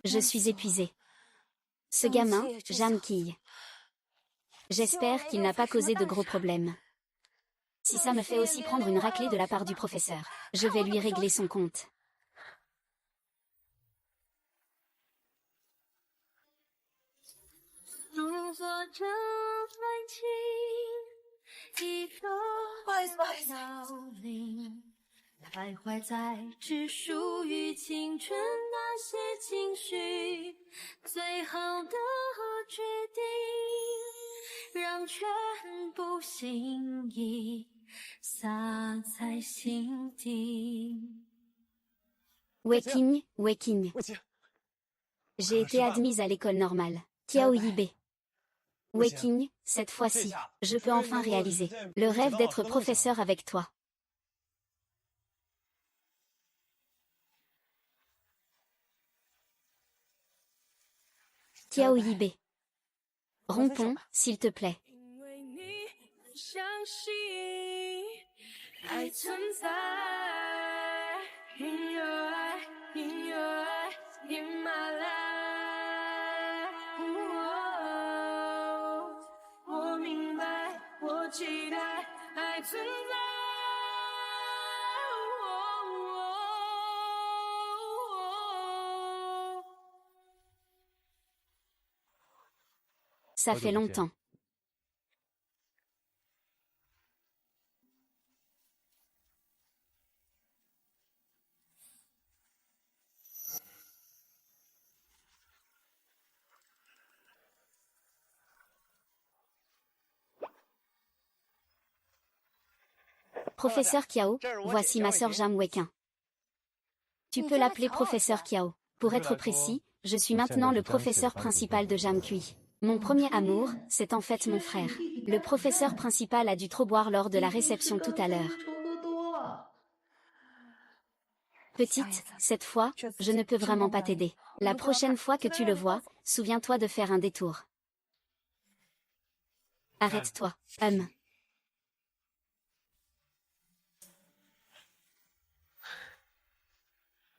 Je suis épuisée. Ce gamin, Jam Ki. J'espère qu'il n'a pas causé de gros problèmes. Si ça me fait aussi prendre une raclée de la part du professeur, je vais lui régler son compte. Weking, Weking. J'ai été admise à l'école normale. Tiao Yibe. Weking, cette fois-ci, je peux enfin réaliser le rêve d'être professeur avec toi. Tiao Yibe. Rompons, s'il te plaît. Ça fait longtemps. Professeur Kiao, voici ma sœur Jam Wekin. Tu peux l'appeler professeur Kiao. Pour être précis, je suis maintenant le professeur principal de Jam Kui. Mon premier amour, c'est en fait mon frère. Le professeur principal a dû trop boire lors de la réception tout à l'heure. Petite, cette fois, je ne peux vraiment pas t'aider. La prochaine fois que tu le vois, souviens-toi de faire un détour. Arrête-toi,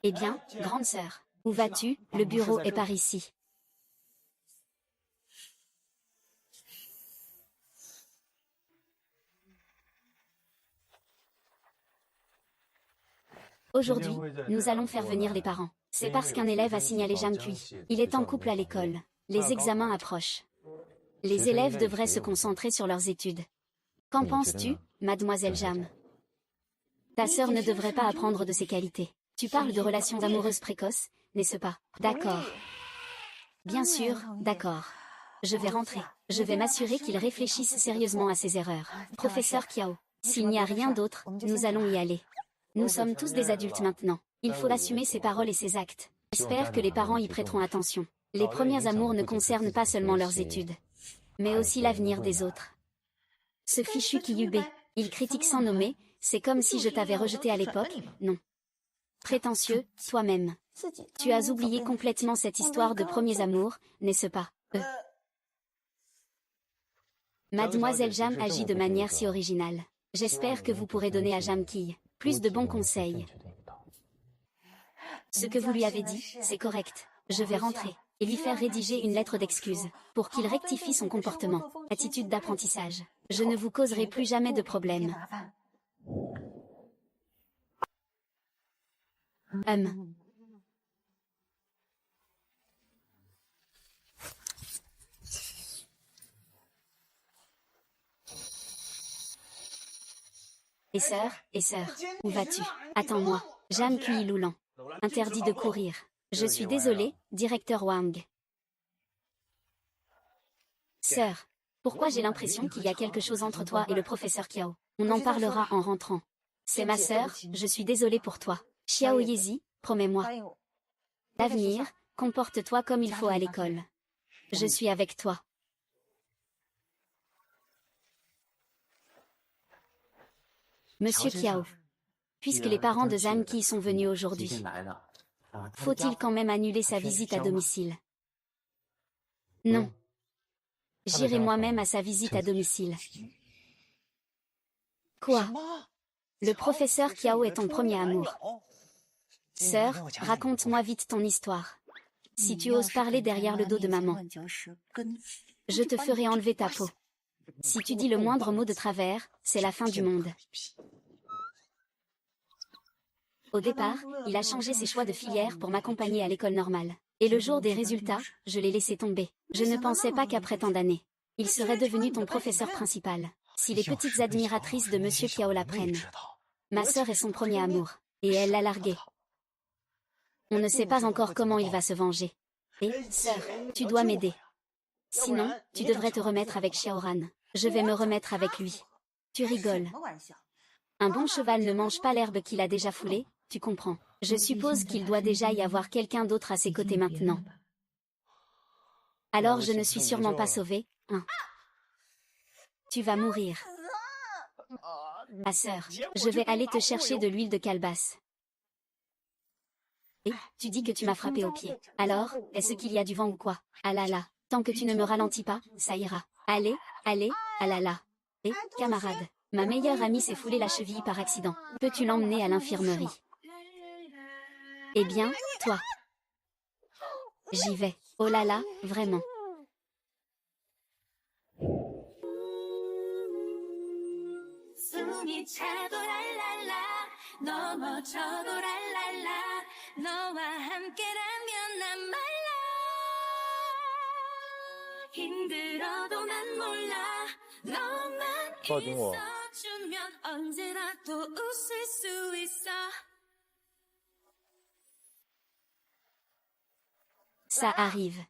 Eh bien, grande sœur, où vas-tu? Le bureau est par ici. Aujourd'hui, nous allons faire venir les parents. C'est parce qu'un élève a signalé Jam Kui. Il est en couple à l'école. Les examens approchent. Les élèves devraient se concentrer sur leurs études. Qu'en penses-tu, mademoiselle Jam? Ta sœur ne devrait pas apprendre de ses qualités. Tu parles de relations amoureuses précoces, n'est-ce pas? D'accord. Bien sûr, d'accord. Je vais rentrer. Je vais m'assurer qu'il réfléchisse sérieusement à ses erreurs. Professeur Kiao, s'il n'y a rien d'autre, nous allons y aller. Nous sommes tous des adultes maintenant. Il faut assumer ses paroles et ses actes. J'espère que les parents y prêteront attention. Les premiers amours ne concernent pas seulement leurs études, mais aussi l'avenir des autres. Ce fichu Kiyube, il critique sans nommer, c'est comme si je t'avais rejeté à l'époque, non. Prétentieux, toi-même. Tu as oublié complètement cette histoire de premiers amours, n'est-ce pas? Mademoiselle Jam agit de manière si originale. J'espère que vous pourrez donner à Jam Ki plus de bons conseils. Ce que vous lui avez dit, c'est correct. Je vais rentrer et lui faire rédiger une lettre d'excuse pour qu'il rectifie son comportement. Attitude d'apprentissage. Je ne vous causerai plus jamais de problème. Et sœur, où vas-tu? Attends-moi. Jam Kui Loulan. Interdit de courir. Je suis désolé, directeur Wang. Sœur, pourquoi j'ai l'impression qu'il y a quelque chose entre toi et le professeur Kiao? On en parlera en rentrant. C'est ma sœur, je suis désolé pour toi. Xiao Yezi, promets-moi. L'avenir, comporte-toi comme il faut à l'école. Je suis avec toi. Monsieur Kiao. Puisque les parents de Zhan Ki sont venus aujourd'hui, faut-il quand même annuler sa visite à domicile? Non. J'irai moi-même à sa visite à domicile. Quoi? Le professeur Kiao est ton premier amour. Sœur, raconte-moi vite ton histoire. Si tu oses parler derrière le dos de maman, je te ferai enlever ta peau. Si tu dis le moindre mot de travers, c'est la fin du monde. Au départ, il a changé ses choix de filière pour m'accompagner à l'école normale. Et le jour des résultats, je l'ai laissé tomber. Je ne pensais pas qu'après tant d'années, il serait devenu ton professeur principal. Si les petites admiratrices de Monsieur Kiao l'apprennent. Ma sœur est son premier amour. Et elle l'a largué. On ne sait pas encore comment il va se venger. Et, sœur, tu dois m'aider. Sinon, tu devrais te remettre avec Xiaoran. Je vais me remettre avec lui. Tu rigoles. Un bon cheval ne mange pas l'herbe qu'il a déjà foulée, tu comprends. Je suppose qu'il doit déjà y avoir quelqu'un d'autre à ses côtés maintenant. Alors je ne suis sûrement pas sauvée, hein. Tu vas mourir. Ah sœur, je vais aller te chercher de l'huile de calebasse. Et, tu dis que tu m'as frappé au pied. Alors, est-ce qu'il y a du vent ou quoi? Ah là là, tant que tu ne me ralentis pas, ça ira. Allez, allez, ah là là. Et, camarade, ma meilleure amie s'est foulée la cheville par accident. Peux-tu l'emmener à l'infirmerie? Eh bien, toi. J'y vais. Oh là là, vraiment. Ça arrive.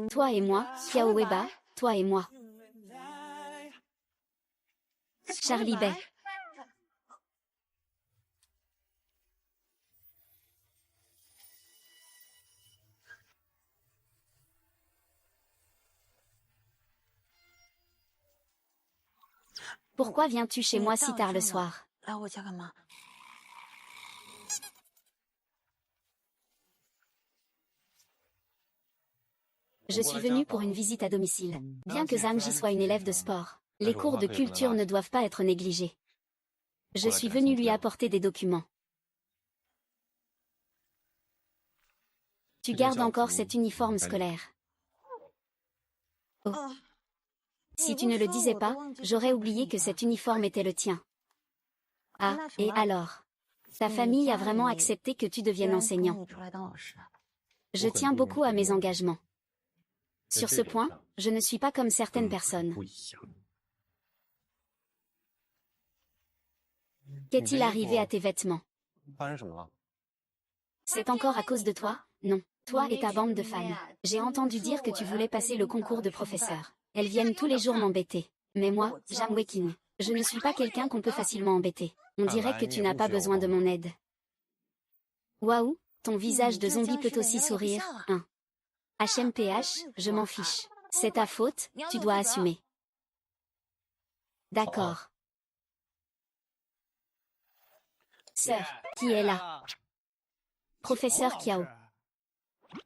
Toi et moi, Kiao Weba, toi et moi. Charlie Bay. Pourquoi viens-tu chez moi si tard le soir? Je suis venue pour une visite à domicile. Bien que Zamji soit une élève de sport, les cours de culture ne doivent pas être négligés. Je suis venue lui apporter des documents. Tu gardes encore cet uniforme scolaire. Oh. Si tu ne le disais pas, j'aurais oublié que cet uniforme était le tien. Ah, et alors? Ta famille a vraiment accepté que tu deviennes enseignant. Je tiens beaucoup à mes engagements. Sur ce point, je ne suis pas comme certaines personnes. Qu'est-il arrivé à tes vêtements? C'est encore à cause de toi? Non. Toi et ta bande de fans. J'ai entendu dire que tu voulais passer le concours de professeur. Elles viennent tous les jours m'embêter. Mais moi, Jam Weking, je ne suis pas quelqu'un qu'on peut facilement embêter. On dirait que tu n'as pas besoin de mon aide. Waouh, ton visage de zombie peut aussi sourire, hein. HMPH, je m'en fiche. C'est ta faute, tu dois assumer. D'accord. Sœur, qui est là? Professeur Kiao.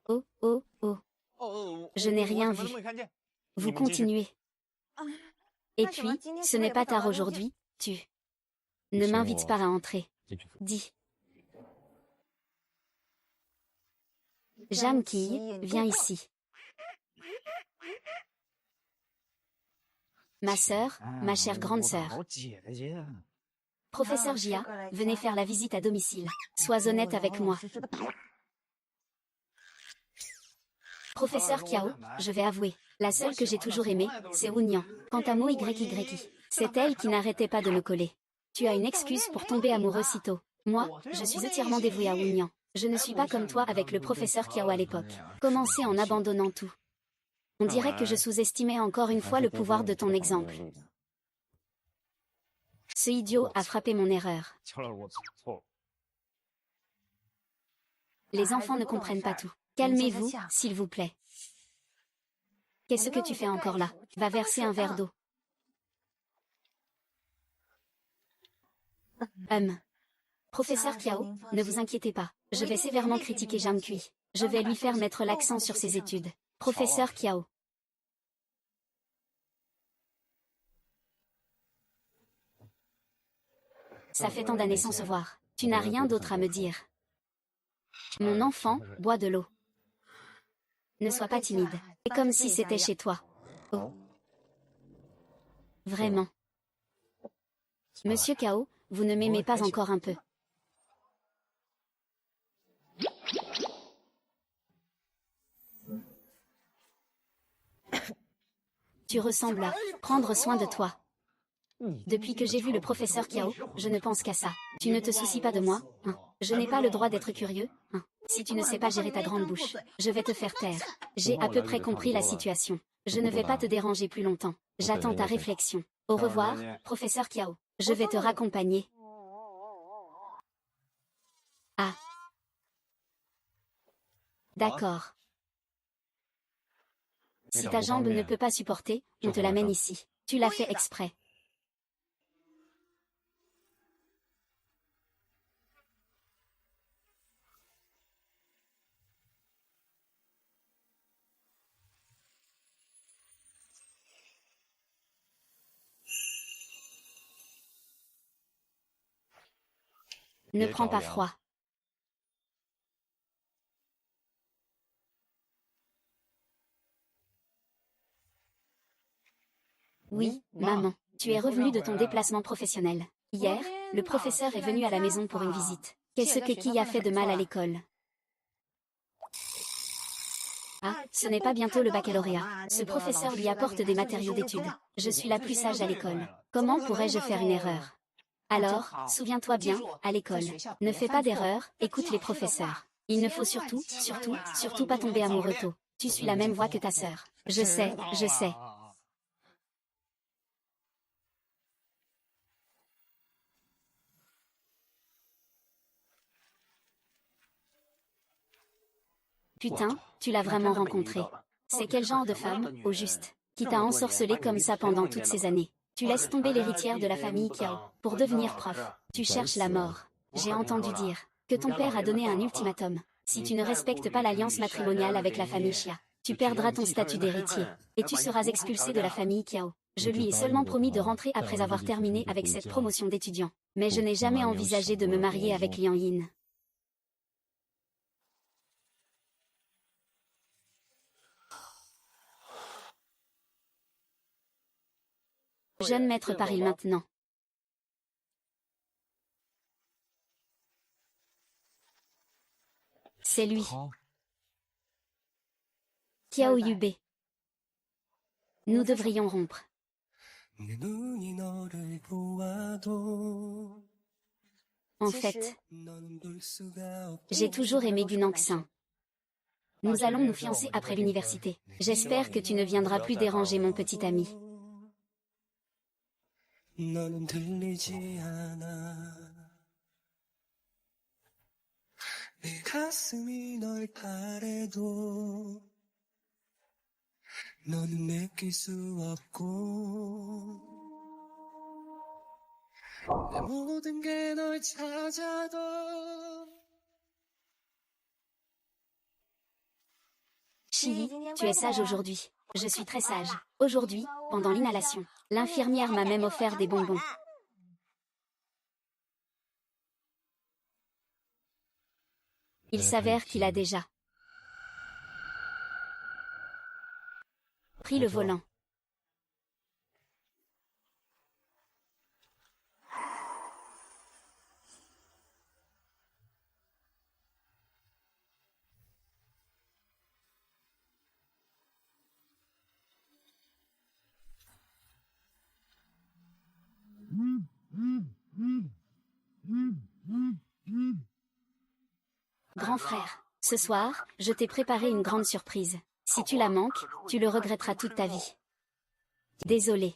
Oh, oh, oh. Je n'ai rien vu. Vous continuez. Et puis, ce n'est pas tard aujourd'hui, tu. Ne m'invite pas à entrer. Dis. Jam Ki, viens ici. Ma sœur, ma chère grande sœur. Professeur Jia, venez faire la visite à domicile. Sois honnête avec moi. Professeur Kiao, je vais avouer, la seule que j'ai toujours aimée, c'est Wunyan. Quant à Mo YYI, c'est elle qui n'arrêtait pas de me coller. Tu as une excuse pour tomber amoureux si tôt. Moi, je suis entièrement dévouée à Wunyan. Je ne suis pas comme toi avec le professeur Kiao à l'époque. Commencez en abandonnant tout. On dirait que je sous-estimais encore une fois le pouvoir de ton exemple. Ce idiot a frappé mon erreur. Les enfants ne comprennent pas tout. Calmez-vous, s'il vous plaît. Qu'est-ce que tu fais encore là? Va verser un verre d'eau. Professeur Kiao, ne vous inquiétez pas. Je vais sévèrement critiquer Jam Kui. Je vais lui faire mettre l'accent sur ses études. Professeur Kiao. Ça fait tant d'années sans se voir. Tu n'as rien d'autre à me dire. Mon enfant, bois de l'eau. Ne sois pas timide. C'est comme si c'était chez toi. Oh. Vraiment. Monsieur Kao, vous ne m'aimez pas encore un peu. Tu ressembles à prendre soin de toi. Depuis que j'ai vu le professeur Kiao, je ne pense qu'à ça. Tu ne te soucies pas de moi, hein? Je n'ai pas le droit d'être curieux, hein? Si tu ne sais pas gérer ta grande bouche, je vais te faire taire. J'ai à peu près compris la situation. Je ne vais pas te déranger plus longtemps. J'attends ta réflexion. Au revoir, professeur Kiao. Je vais te raccompagner. Ah. D'accord. Si ta jambe ne peut pas supporter, on te l'amène ici. Tu l'as fait exprès. Ne prends pas froid. Oui, maman, tu es revenue de ton déplacement professionnel. Hier, le professeur est venu à la maison pour une visite. Qu'est-ce que qui a fait de mal à l'école? Ah, ce n'est pas bientôt le baccalauréat. Ce professeur lui apporte des matériaux d'études. Je suis la plus sage à l'école. Comment pourrais-je faire une erreur? Alors, souviens-toi bien, à l'école. Ne fais pas d'erreur, écoute les professeurs. Il ne faut surtout pas tomber amoureux tôt. Tu suis la même voie que ta sœur. Je sais, je sais. Putain, tu l'as vraiment rencontré. C'est quel genre de femme, au juste, qui t'a ensorcelé comme ça pendant toutes ces années? Tu laisses tomber l'héritière de la famille Kiao, pour devenir prof. Tu cherches la mort. J'ai entendu dire que ton père a donné un ultimatum. Si tu ne respectes pas l'alliance matrimoniale avec la famille Xia, tu perdras ton statut d'héritier, et tu seras expulsé de la famille Kiao. Je lui ai seulement promis de rentrer après avoir terminé avec cette promotion d'étudiant. Mais je n'ai jamais envisagé de me marier avec Liang Yin. Jeune maître Paril maintenant. C'est lui. Kiao Yube. Nous devrions rompre. En fait, j'ai toujours aimé Gunanksin. Nous allons nous fiancer après l'université. J'espère que tu ne viendras plus déranger mon petit ami. Chi, tu es sage aujourd'hui. Je suis très sage. Aujourd'hui, pendant l'inhalation, l'infirmière m'a même offert des bonbons. Il s'avère qu'il a déjà pris le volant. Grand frère, ce soir, je t'ai préparé une grande surprise. Si tu la manques, tu le regretteras toute ta vie. Désolé.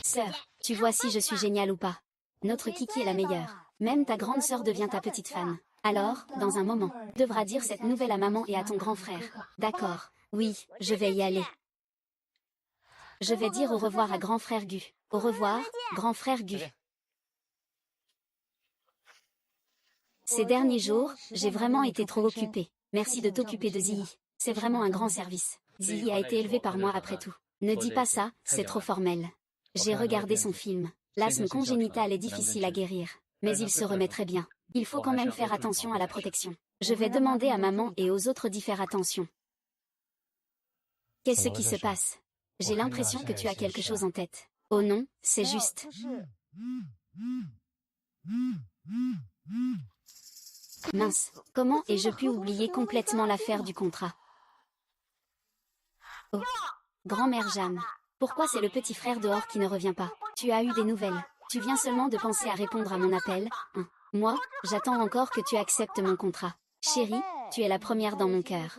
Sœur, tu vois si je suis géniale ou pas. Notre Kiki est la meilleure. Même ta grande sœur devient ta petite fan. Alors, dans un moment, tu devras dire cette nouvelle à maman et à ton grand frère. D'accord, oui, je vais y aller. Je vais dire au revoir à grand frère Gu. Au revoir, grand frère Gu. Ces derniers jours, j'ai vraiment été trop occupée. Merci de t'occuper de Ziyi. C'est vraiment un grand service. Ziyi a été élevé par moi après tout. Ne dis pas ça, c'est trop formel. J'ai regardé son film. L'asthme congénital est difficile à guérir, mais il se remet très bien. Il faut quand même faire attention à la protection. Je vais demander à maman et aux autres d'y faire attention. Qu'est-ce qui se passe? J'ai l'impression que tu as quelque chose en tête. Oh non, c'est juste. Mince, comment ai-je pu oublier complètement l'affaire du contrat? Oh, grand-mère Jeanne. Pourquoi c'est le petit frère dehors qui ne revient pas? Tu as eu des nouvelles. Tu viens seulement de penser à répondre à mon appel, hein. Moi, j'attends encore que tu acceptes mon contrat. Chérie, tu es la première dans mon cœur.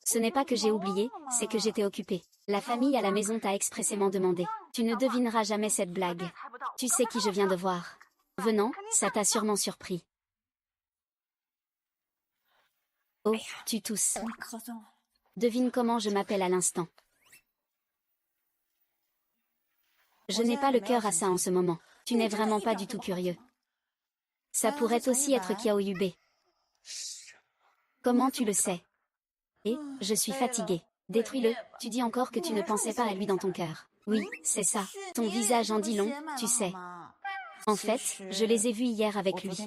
Ce n'est pas que j'ai oublié, c'est que j'étais occupée. La famille à la maison t'a expressément demandé. Tu ne devineras jamais cette blague. Tu sais qui je viens de voir. Venant, ça t'a sûrement surpris. Oh, tu tousses. Devine comment je m'appelle à l'instant. Je n'ai pas le cœur à ça en ce moment. Tu n'es vraiment pas du tout curieux. Ça pourrait aussi être Kiao Yube. Comment tu le sais? Et, je suis fatiguée. Détruis-le, tu dis encore que tu ne pensais pas à lui dans ton cœur. Oui, c'est ça. Ton visage en dit long, tu sais. En fait, je les ai vus hier avec lui.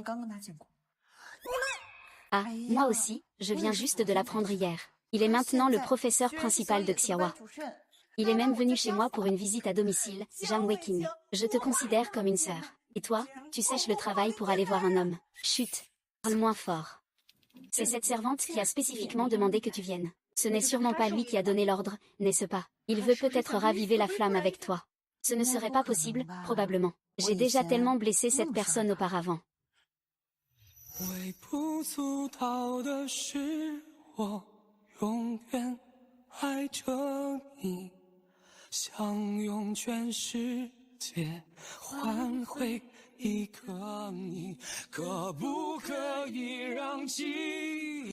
Ah, moi aussi, je viens juste de l'apprendre hier. Il est maintenant le professeur principal de Xiaohua. Il est même venu chez moi pour une visite à domicile, Zhang Weiqing. Je te considère comme une sœur. Et toi, tu sèches le travail pour aller voir un homme. Chut, parle moins fort. C'est cette servante qui a spécifiquement demandé que tu viennes. Ce n'est sûrement pas lui qui a donné l'ordre, n'est-ce pas? Il veut peut-être raviver la flamme avec toi. Ce ne serait pas possible, probablement. J'ai déjà tellement blessé cette personne auparavant.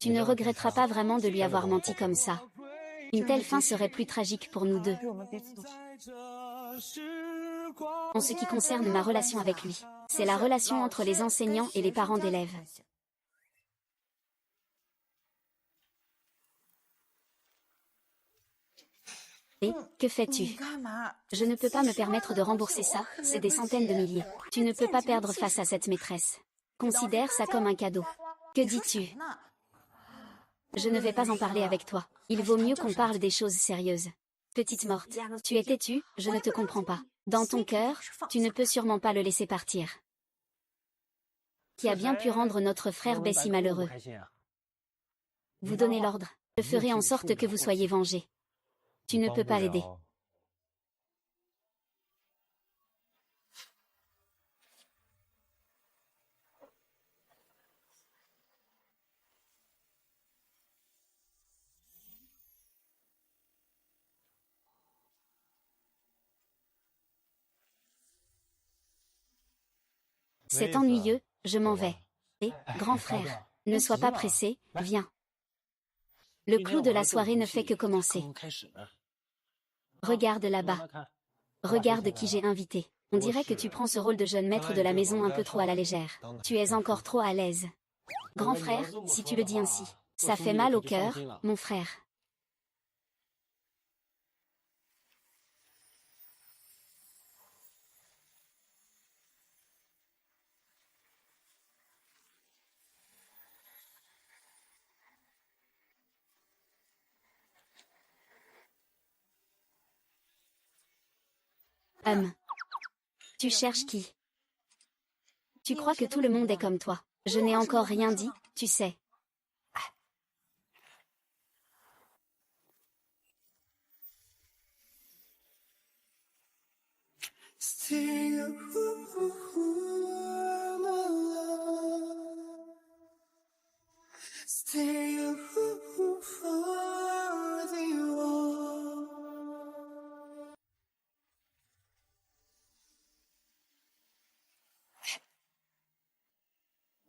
Tu ne regretteras pas vraiment de lui avoir menti comme ça. Une telle fin serait plus tragique pour nous deux. En ce qui concerne ma relation avec lui, c'est la relation entre les enseignants et les parents d'élèves. Et, que fais-tu? Je ne peux pas me permettre de rembourser ça, c'est des centaines de milliers. Tu ne peux pas perdre face à cette maîtresse. Considère ça comme un cadeau. Que dis-tu? Je ne vais pas en parler avec toi. Il vaut mieux qu'on parle des choses sérieuses. Petite morte, tu es têtue, je ne te comprends pas. Dans ton cœur, tu ne peux sûrement pas le laisser partir. Qui a bien pu rendre notre frère Bessie malheureux? Vous donnez l'ordre. Je ferai en sorte que vous soyez vengés. Tu ne peux pas l'aider. C'est ennuyeux, je m'en vais. Et, grand frère, ne sois pas pressé, viens. Le clou de la soirée ne fait que commencer. Regarde là-bas. Regarde qui j'ai invité. On dirait que tu prends ce rôle de jeune maître de la maison un peu trop à la légère. Tu es encore trop à l'aise. Grand frère, si tu le dis ainsi. Ça fait mal au cœur, mon frère. Tu cherches qui? Tu crois que tout le monde est comme toi. Je n'ai encore rien dit, tu sais.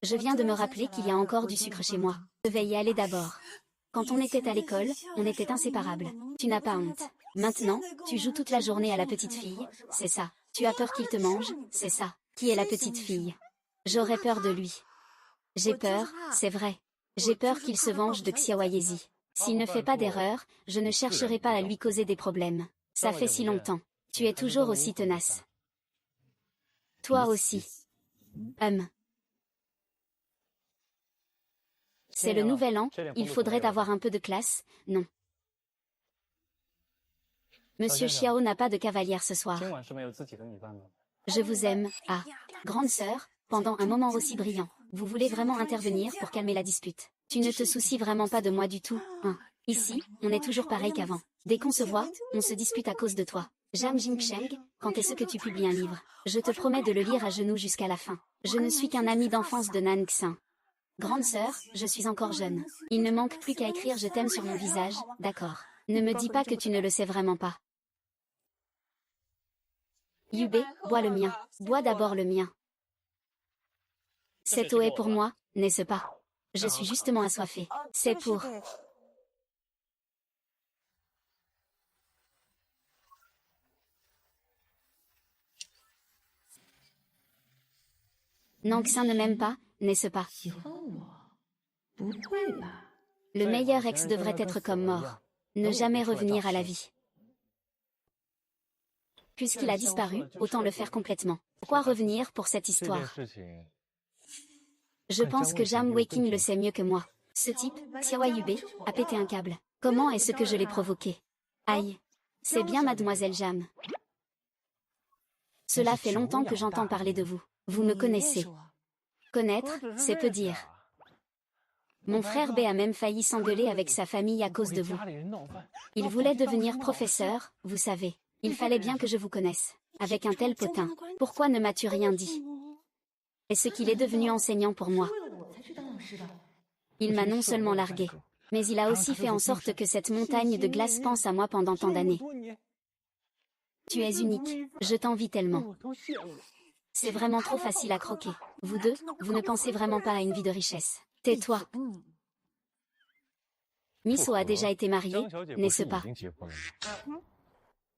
Je viens de me rappeler qu'il y a encore du sucre chez moi. Je vais y aller d'abord. Quand on était à l'école, on était inséparables. Tu n'as pas honte. Maintenant, tu joues toute la journée à la petite fille, c'est ça. Tu as peur qu'il te mange, c'est ça. Qui est la petite fille? J'aurais peur de lui. J'ai peur, c'est vrai. J'ai peur qu'il se venge de Xiaoyezi. S'il ne fait pas d'erreur, je ne chercherai pas à lui causer des problèmes. Ça fait si longtemps. Tu es toujours aussi tenace. Toi aussi. C'est le nouvel an, il faudrait avoir un peu de classe, non. Monsieur Xiao n'a pas de cavalière ce soir. Je vous aime, grande sœur, pendant un moment aussi brillant. Vous voulez vraiment intervenir pour calmer la dispute. Tu ne te soucies vraiment pas de moi du tout, hein. Ici, on est toujours pareil qu'avant. Dès qu'on se voit, on se dispute à cause de toi. Zhang Jingsheng, quand est-ce que tu publies un livre? Je te promets de le lire à genoux jusqu'à la fin. Je ne suis qu'un ami d'enfance de Nan Xing. Grande sœur, je suis encore jeune. Il ne manque plus qu'à écrire je t'aime sur mon visage, d'accord. Ne me dis pas que tu ne le sais vraiment pas. Yubei, bois le mien. Bois d'abord le mien. Cette eau est pour moi, n'est-ce pas? Je suis justement assoiffée. C'est pour... Nangxin ne m'aime pas, n'est-ce pas? Le meilleur ex devrait être comme mort. Ne jamais revenir à la vie. Puisqu'il a disparu, autant le faire complètement. Pourquoi revenir pour cette histoire? Je pense que Jam Weiqing le sait mieux que moi. Ce type, Xiao Yubei, a pété un câble. Comment est-ce que je l'ai provoqué? Aïe. C'est bien mademoiselle Jam. Cela fait longtemps que j'entends parler de vous. Vous me connaissez. Connaître, c'est peu dire. Mon frère B a même failli s'engueuler avec sa famille à cause de vous. Il voulait devenir professeur, vous savez. Il fallait bien que je vous connaisse. Avec un tel potin, pourquoi ne m'as-tu rien dit? Est-ce qu'il est devenu enseignant pour moi? Il m'a non seulement largué, mais il a aussi fait en sorte que cette montagne de glace pense à moi pendant tant d'années. Tu es unique, je t'envie tellement. C'est vraiment trop facile à croquer. Vous deux, vous ne pensez vraiment pas à une vie de richesse. Tais-toi. Miso a déjà été mariée, n'est-ce pas?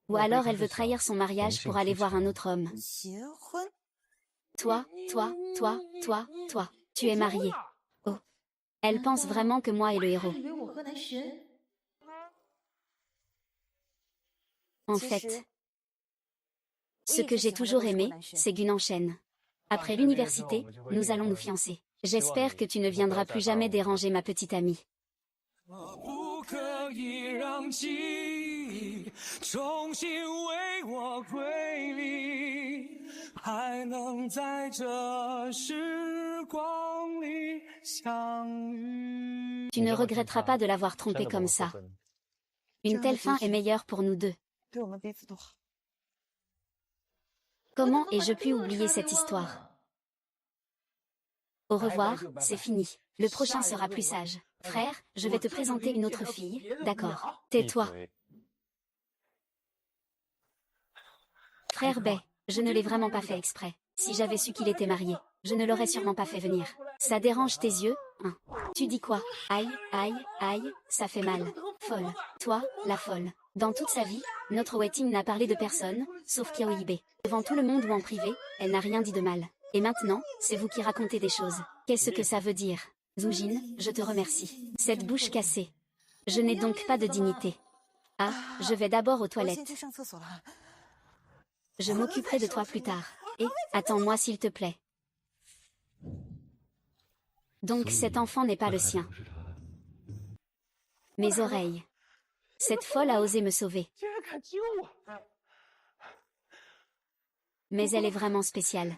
Ou alors elle veut trahir son mariage pour aller voir un autre homme. Toi, tu es marié. Oh. Elle pense vraiment que moi est le héros. En fait, ce que j'ai toujours aimé, c'est Gun Shen. Après l'université, nous allons nous fiancer. J'espère que tu ne viendras plus jamais déranger ma petite amie. Tu ne regretteras pas de l'avoir trompé comme ça. Une telle fin est meilleure pour nous deux. Comment ai-je pu oublier cette histoire? Au revoir, c'est fini. Le prochain sera plus sage. Frère, je vais te présenter une autre fille, d'accord? Tais-toi. Frère Bei, je ne l'ai vraiment pas fait exprès. Si j'avais su qu'il était marié, je ne l'aurais sûrement pas fait venir. Ça dérange tes yeux, hein? Tu dis quoi? Aïe, aïe, aïe, ça fait mal. Folle. Toi, la folle. Dans toute sa vie, notre wedding n'a parlé de personne, sauf Qiao Yibei. Devant tout le monde ou en privé, elle n'a rien dit de mal. Et maintenant, c'est vous qui racontez des choses. Qu'est-ce que ça veut dire? Zujin, je te remercie. Cette bouche cassée. Je n'ai donc pas de dignité. Ah, je vais d'abord aux toilettes. Je m'occuperai de toi plus tard. Et, attends-moi s'il te plaît. Donc cet enfant n'est pas le sien. Mes oreilles. Cette folle a osé me sauver. Mais elle est vraiment spéciale.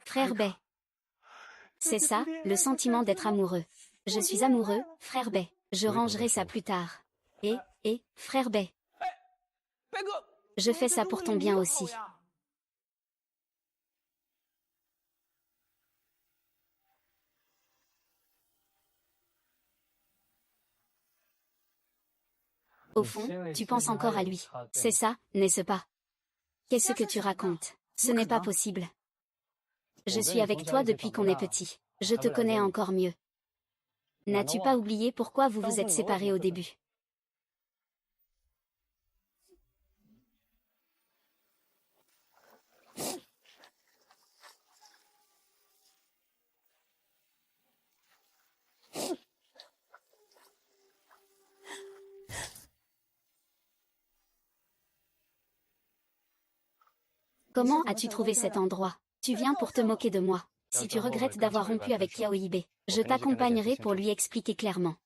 Frère Bei. C'est ça, le sentiment d'être amoureux. Je suis amoureux, frère Bei. Je rangerai ça plus tard. Et, frère Bei. Je fais ça pour ton bien aussi. Au fond, tu penses encore à lui. C'est ça, n'est-ce pas? Qu'est-ce que tu racontes? Ce n'est pas possible. Je suis avec toi depuis qu'on est petit. Je te connais encore mieux. N'as-tu pas oublié pourquoi vous vous êtes séparés au début? Comment as-tu trouvé cet endroit? Tu viens pour te moquer de moi. Si tu regrettes d'avoir rompu avec Qiao Ibe, je t'accompagnerai pour lui expliquer clairement.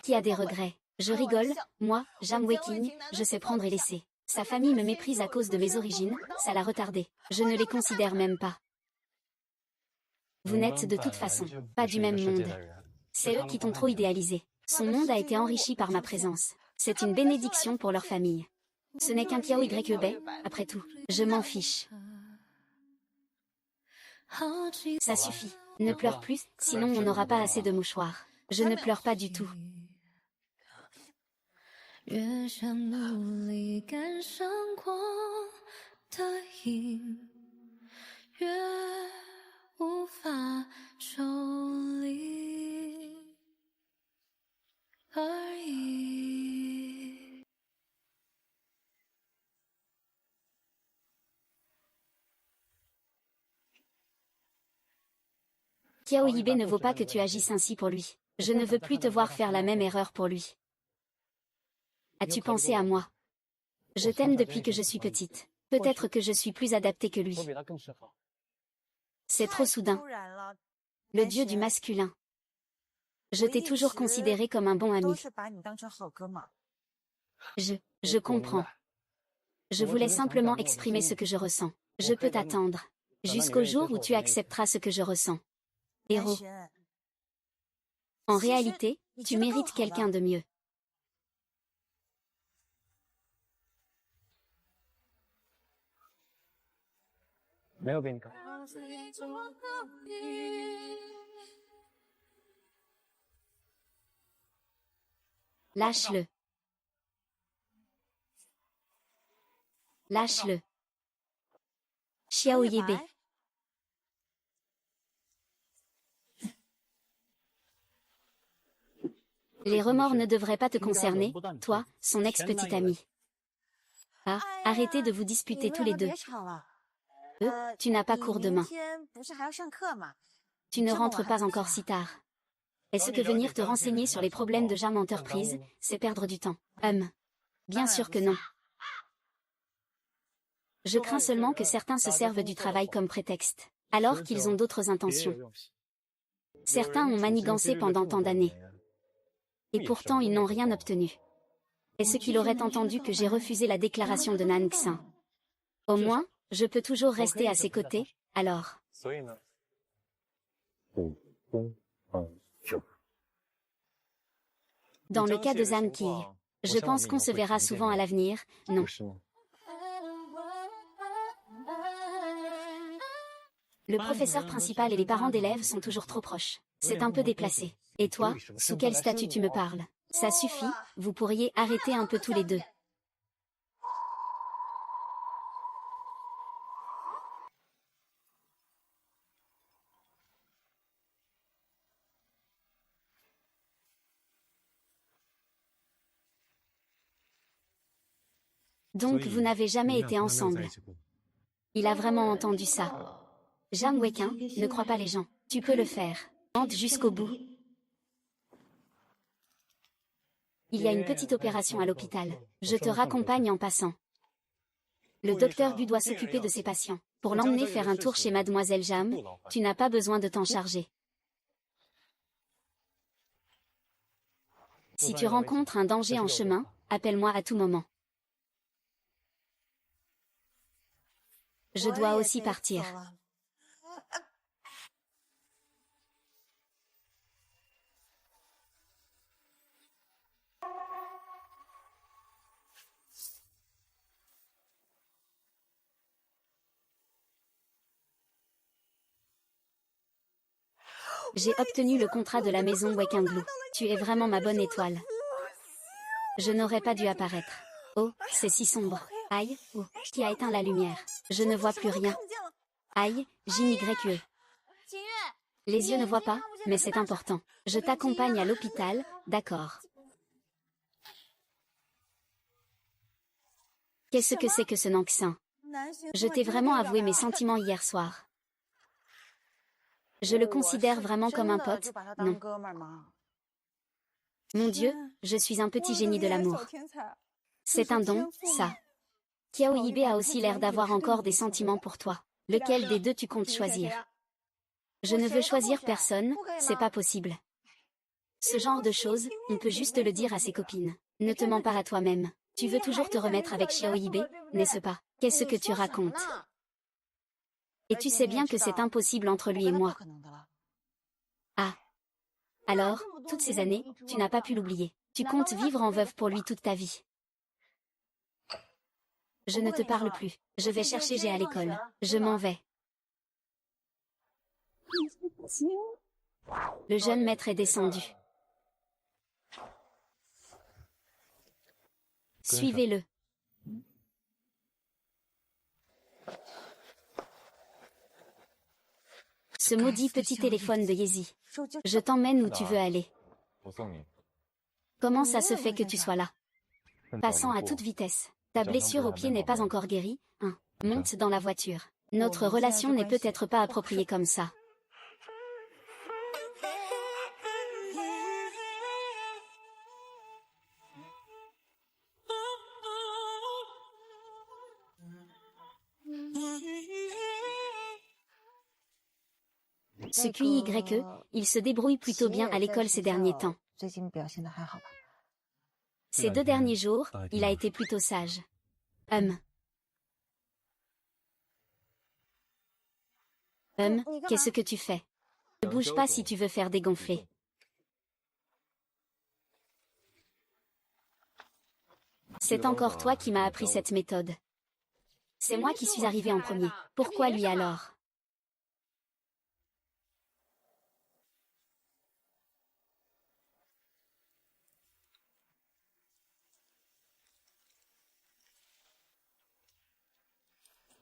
Qui a des regrets? Je rigole, moi, Jam Weking, je sais prendre et laisser. Sa famille me méprise à cause de mes origines, ça l'a retardé. Je ne les considère même pas. Vous n'êtes de toute façon pas du même monde. C'est eux qui t'ont trop idéalisé. Son monde a été enrichi par ma présence. C'est une bénédiction pour leur famille. Ce n'est qu'un Qiao YB, après tout. Je m'en fiche. Ça suffit. Ne pleure plus, sinon on n'aura pas assez de mouchoirs. Je ne pleure pas du tout. 越想努力赶上光的影，越无法抽离而已。Qiao Ibe ne vaut pas que tu agisses ainsi pour lui. Je ne veux plus te voir faire la même erreur pour lui. As-tu pensé à moi? Je t'aime depuis que je suis petite. Peut-être que je suis plus adaptée que lui. C'est trop soudain. Le dieu du masculin. Je t'ai toujours considéré comme un bon ami. Je comprends. Je voulais simplement exprimer ce que je ressens. Je peux t'attendre. Jusqu'au jour où tu accepteras ce que je ressens. Héros. En réalité, tu mérites quelqu'un de mieux. Lâche-le. Lâche-le. Qiao Ibe. Les remords ne devraient pas te concerner, toi, son ex-petit ami. Ah, arrêtez de vous disputer tous les deux. Tu n'as pas cours demain. Tu ne rentres pas encore si tard. Est-ce que venir te renseigner sur les problèmes de Jam Enterprise, c'est perdre du temps? Bien sûr que non. Je crains seulement que certains se servent du travail comme prétexte, alors qu'ils ont d'autres intentions. Certains ont manigancé pendant tant d'années. Et pourtant ils n'ont rien obtenu. Est-ce qu'il aurait entendu que j'ai refusé la déclaration de Nan Xin? Au moins, je peux toujours rester à ses côtés, alors. Dans le cas de Zhan Qi, je pense qu'on se verra souvent à l'avenir, non. Le professeur principal et les parents d'élèves sont toujours trop proches. C'est un peu déplacé. Et toi, sous quel statut tu me parles? Ça suffit, vous pourriez arrêter un peu tous les deux. Donc vous n'avez jamais été ensemble. Il a vraiment entendu ça. Jam Weking, ne crois pas les gens. Tu peux le faire. Tente jusqu'au bout. Il y a une petite opération à l'hôpital. Je te raccompagne en passant. Le docteur Bu doit s'occuper de ses patients. Pour l'emmener faire un tour chez Mademoiselle Jam, tu n'as pas besoin de t'en charger. Si tu rencontres un danger en chemin, appelle-moi à tout moment. Je dois aussi partir. J'ai obtenu le contrat de la maison Wekinglu. Tu es vraiment ma bonne étoile. Je n'aurais pas dû apparaître. Oh, c'est si sombre. Aïe, oh, qui a éteint la lumière? Je ne vois plus rien. Aïe, JYE. Les yeux ne voient pas, mais c'est important. Je t'accompagne à l'hôpital, d'accord. Qu'est-ce que c'est que ce Nanxin? Je t'ai vraiment avoué mes sentiments hier soir. Je le considère vraiment comme un pote, non. Mon Dieu, je suis un petit génie de l'amour. C'est un don, ça. Qiao Yibe a aussi l'air d'avoir encore des sentiments pour toi. Lequel des deux tu comptes choisir? Je ne veux choisir personne, c'est pas possible. Ce genre de choses, on peut juste le dire à ses copines. Ne te mens pas à toi-même. Tu veux toujours te remettre avec Xiao Yibe, n'est-ce pas? Qu'est-ce que tu racontes? Et tu sais bien que c'est impossible entre lui et moi. Ah. Alors, toutes ces années, tu n'as pas pu l'oublier. Tu comptes vivre en veuve pour lui toute ta vie. Je ne te parle plus. Je vais chercher Jay à l'école. Je m'en vais. Le jeune maître est descendu. Suivez-le. Ce maudit petit téléphone de Yezi. Je t'emmène où tu veux aller. Comment ça se fait que tu sois là? Passant à toute vitesse. Ta blessure au pied n'est pas encore guérie, hein? Monte dans la voiture. Notre relation n'est peut-être pas appropriée comme ça. Ce QYE, il se débrouille plutôt bien à l'école ces derniers temps. Ces 2 derniers jours, il a été plutôt sage. Qu'est-ce que tu fais? Ne bouge pas si tu veux faire dégonfler. C'est encore toi qui m'as appris cette méthode. C'est moi qui suis arrivé en premier. Pourquoi lui alors?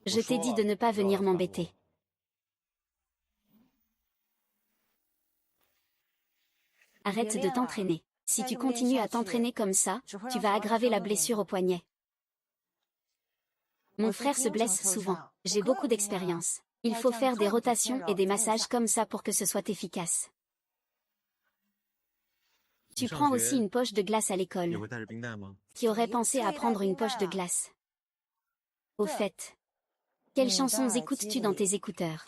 Je t'ai dit de ne pas venir m'embêter. Arrête de t'entraîner. Si tu continues à t'entraîner comme ça, tu vas aggraver la blessure au poignet. Mon frère se blesse souvent. J'ai beaucoup d'expérience. Il faut faire des rotations et des massages comme ça pour que ce soit efficace. Tu prends aussi une poche de glace à l'école. Qui aurait pensé à prendre une poche de glace? Au fait, quelles chansons écoutes-tu dans tes écouteurs?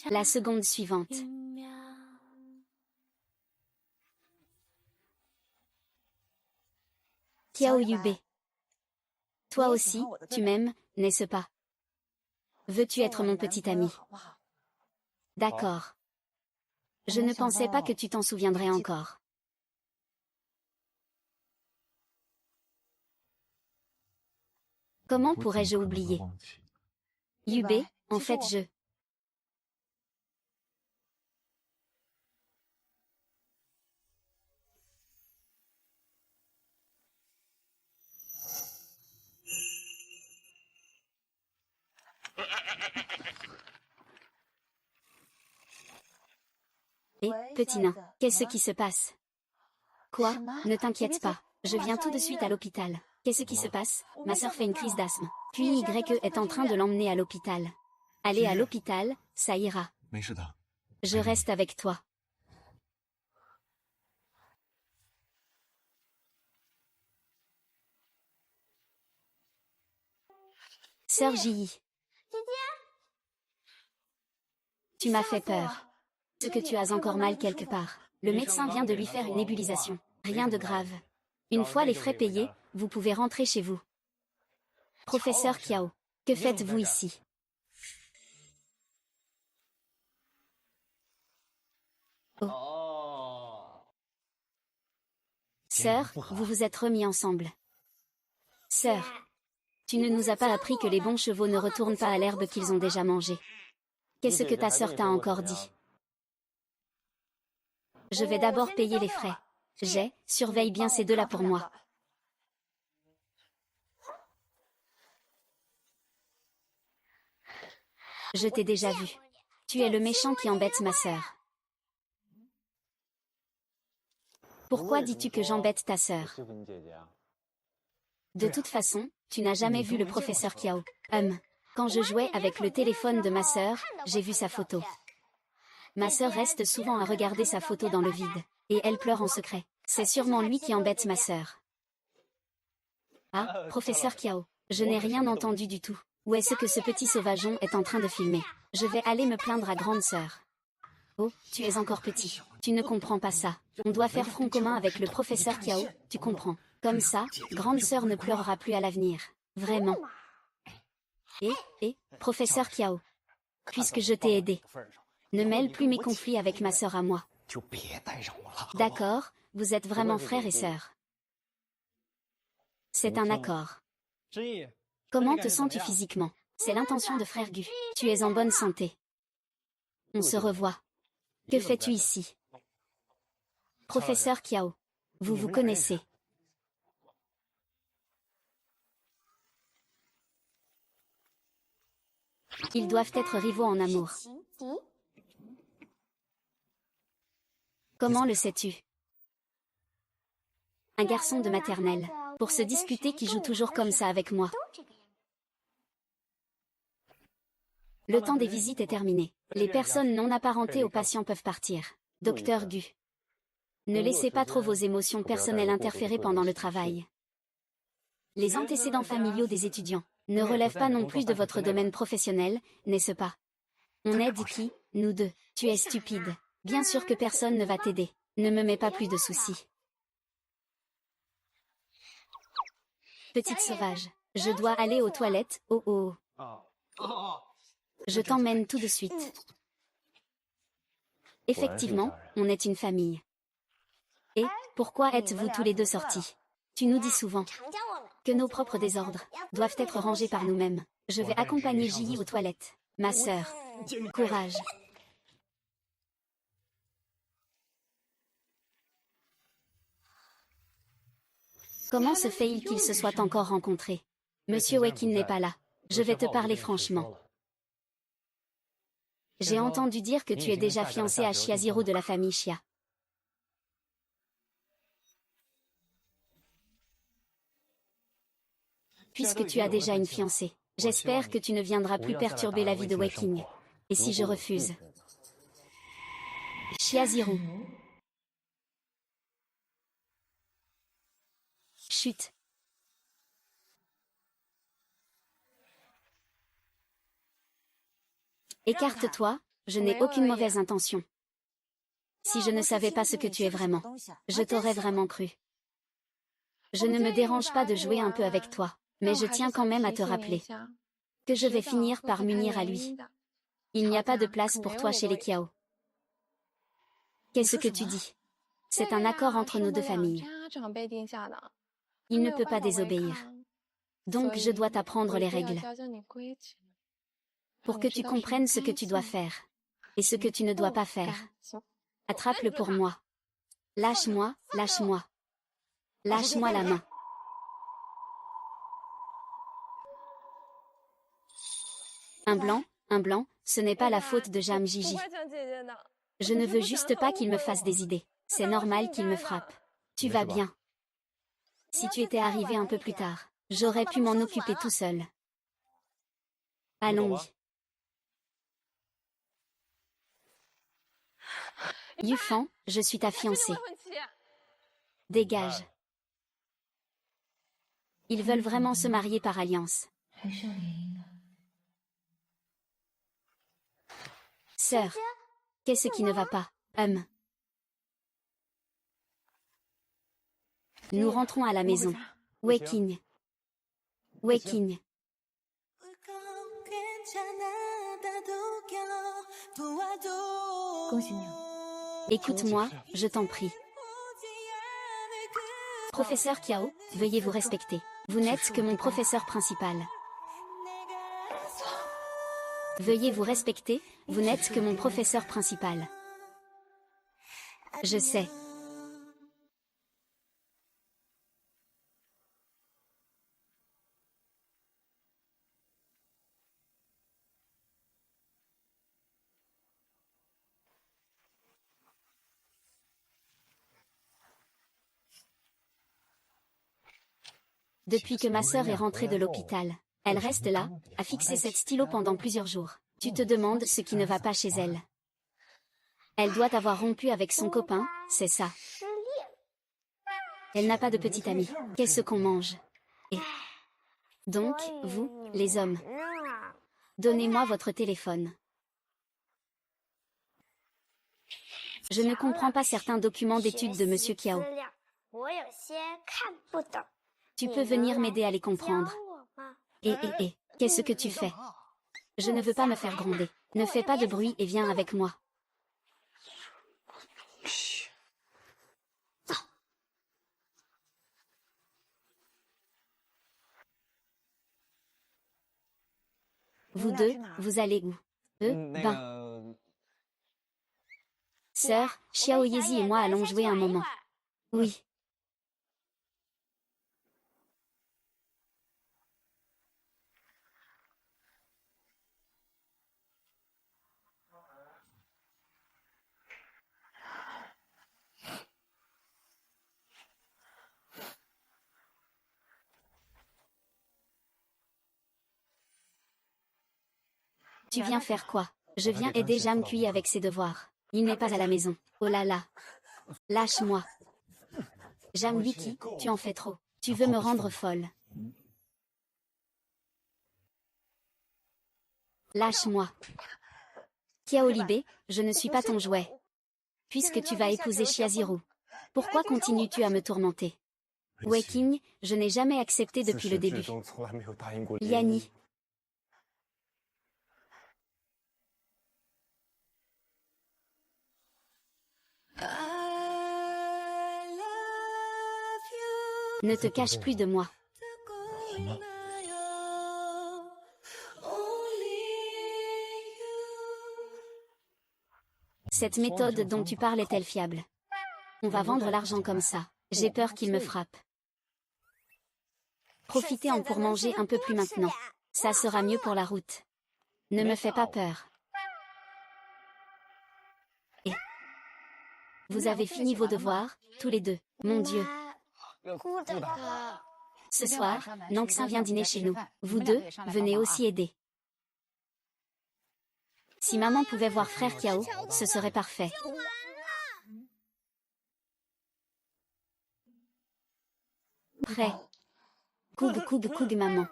La seconde suivante. Qiao Yube. Toi aussi, tu m'aimes, n'est-ce pas? Veux-tu être mon petit ami? D'accord. Je ne pensais pas que tu t'en souviendrais encore. Comment pourrais-je oublier? Yube, en fait je... Hé, petit nain, qu'est-ce qui se passe? Quoi? Ne t'inquiète pas, je viens tout de suite à l'hôpital. Qu'est-ce qui se passe? Ma sœur fait une crise d'asthme. Puis Y est en train de l'emmener à l'hôpital. Allez à l'hôpital, ça ira. Je reste avec toi. Sœur Ji. Tu m'as fait peur. Est-ce que tu as encore mal quelque part? Le médecin vient de lui faire une nébulisation. Rien de grave. Une fois les frais payés, vous pouvez rentrer chez vous. Professeur Qiao, que faites-vous ici? Oh. Sœur, vous vous êtes remis ensemble. Sœur, tu ne nous as pas appris que les bons chevaux ne retournent pas à l'herbe qu'ils ont déjà mangée. Qu'est-ce que ta sœur t'a encore dit? Je vais d'abord payer les frais. Surveille bien ces deux-là pour moi. Je t'ai déjà vu. Tu es le méchant qui embête ma sœur. Pourquoi dis-tu que j'embête ta sœur? De toute façon, tu n'as jamais vu le professeur Qiao. Quand je jouais avec le téléphone de ma sœur, j'ai vu sa photo. Ma sœur reste souvent à regarder sa photo dans le vide, et elle pleure en secret. C'est sûrement lui qui embête ma sœur. Ah, professeur Kiao, je n'ai rien entendu du tout. Où est-ce que ce petit sauvageon est en train de filmer? Je vais aller me plaindre à grande sœur. Oh, tu es encore petit. Tu ne comprends pas ça. On doit faire front commun avec le professeur Kiao, tu comprends. Comme ça, grande sœur ne pleurera plus à l'avenir. Vraiment. Professeur Kiao. Puisque je t'ai aidé. Ne mêle plus mes conflits avec ma sœur à moi. D'accord, vous êtes vraiment frères et sœurs. C'est un accord. Comment te sens-tu physiquement? C'est l'intention de frère Gu. Tu es en bonne santé. On se revoit. Que fais-tu ici? Professeur Kiao. Vous vous connaissez. Ils doivent être rivaux en amour. Comment le sais-tu? Un garçon de maternelle. Pour se disputer qui joue toujours comme ça avec moi. Le temps des visites est terminé. Les personnes non apparentées aux patients peuvent partir. Docteur Gu. Ne laissez pas trop vos émotions personnelles interférer pendant le travail. Les antécédents familiaux des étudiants ne relèvent pas non plus de votre domaine professionnel, n'est-ce pas? On aide qui? Nous deux. Tu es stupide. Bien sûr que personne ne va t'aider. Ne me mets pas plus de soucis. Petite sauvage. Je dois aller aux toilettes, oh. Je t'emmène tout de suite. Effectivement, on est une famille. Et, pourquoi êtes-vous tous les deux sortis? Tu nous dis souvent que nos propres désordres doivent être rangés par nous-mêmes. Je vais accompagner Ji aux toilettes. Ma sœur. Courage. Comment se fait-il qu'ils se soient encore rencontrés? Monsieur Wekin n'est pas là. Je vais te parler franchement. J'ai entendu dire que tu es déjà fiancé à Shiaziro de la famille Xia. Puisque tu as déjà une fiancée, j'espère que tu ne viendras plus perturber la vie de Weking. Et si je refuse? Shiaziro. Chut. Écarte-toi, je n'ai aucune mauvaise intention. Si je ne savais pas ce que tu es vraiment, je t'aurais vraiment cru. Je ne me dérange pas de jouer un peu avec toi, mais je tiens quand même à te rappeler que je vais finir par m'unir à lui. Il n'y a pas de place pour toi chez les Kiao. Qu'est-ce que tu dis? C'est un accord entre nos deux familles. Il ne peut pas désobéir. Donc je dois t'apprendre les règles. Pour que tu comprennes ce que tu dois faire. Et ce que tu ne dois pas faire. Attrape-le pour moi. Lâche-moi, lâche-moi. Lâche-moi la main. Un blanc, ce n'est pas la faute de Jam Gigi. Je ne veux juste pas qu'il me fasse des idées. C'est normal qu'il me frappe. Tu vas bien. Si tu étais arrivé un peu plus tard, j'aurais pu m'en occuper tout seul. Allons-y. Yufan, je suis ta fiancée. Dégage. Ils veulent vraiment se marier par alliance. Sœur, qu'est-ce qui ne va pas? Nous rentrons à la maison. Weking. Weking. Écoute-moi, je t'en prie. Professeur Kiao, veuillez vous respecter. Vous n'êtes que mon professeur principal. Veuillez vous respecter, vous n'êtes que mon professeur principal. Je sais. Depuis que ma sœur est rentrée de l'hôpital, Elle reste là, à fixer cette stylo pendant plusieurs jours. Tu te demandes ce qui ne va pas chez elle. Elle doit avoir rompu avec son copain, c'est ça. Elle n'a pas de petite amie. Qu'est-ce qu'on mange? Et donc, vous, les hommes, donnez-moi votre téléphone. Je ne comprends pas certains documents d'études de Monsieur Kiao. Tu peux venir m'aider à les comprendre. Qu'est-ce que tu fais? Je ne veux pas me faire gronder. Ne fais pas de bruit et viens avec moi. Vous deux, vous allez où? Sœur, Xiao Yezi et moi allons jouer un moment. Oui. Tu viens faire quoi? Je viens aider Jam Kui avec ses devoirs. Il n'est pas à la maison. Oh là là. Lâche-moi. Jam Wiki, tu en fais trop. Tu veux me rendre folle. Lâche-moi. Kiao Libé, je ne suis pas ton jouet. Puisque tu vas épouser Chiaziru. Pourquoi continues-tu à me tourmenter? Waking, je n'ai jamais accepté depuis le début. Yani. Ne te cache plus de moi. Cette méthode dont tu parles est-elle fiable? On va vendre l'argent comme ça. J'ai peur qu'il me frappe. Profitez en pour manger un peu plus maintenant. Ça sera mieux pour la route. Ne me fais pas peur. Et vous avez fini vos devoirs, tous les deux. Mon Dieu. Ce soir, Nangxin vient dîner chez nous. Vous deux, venez aussi aider. Si maman pouvait voir frère Kiao, ce serait parfait. Prêt. Coug, maman.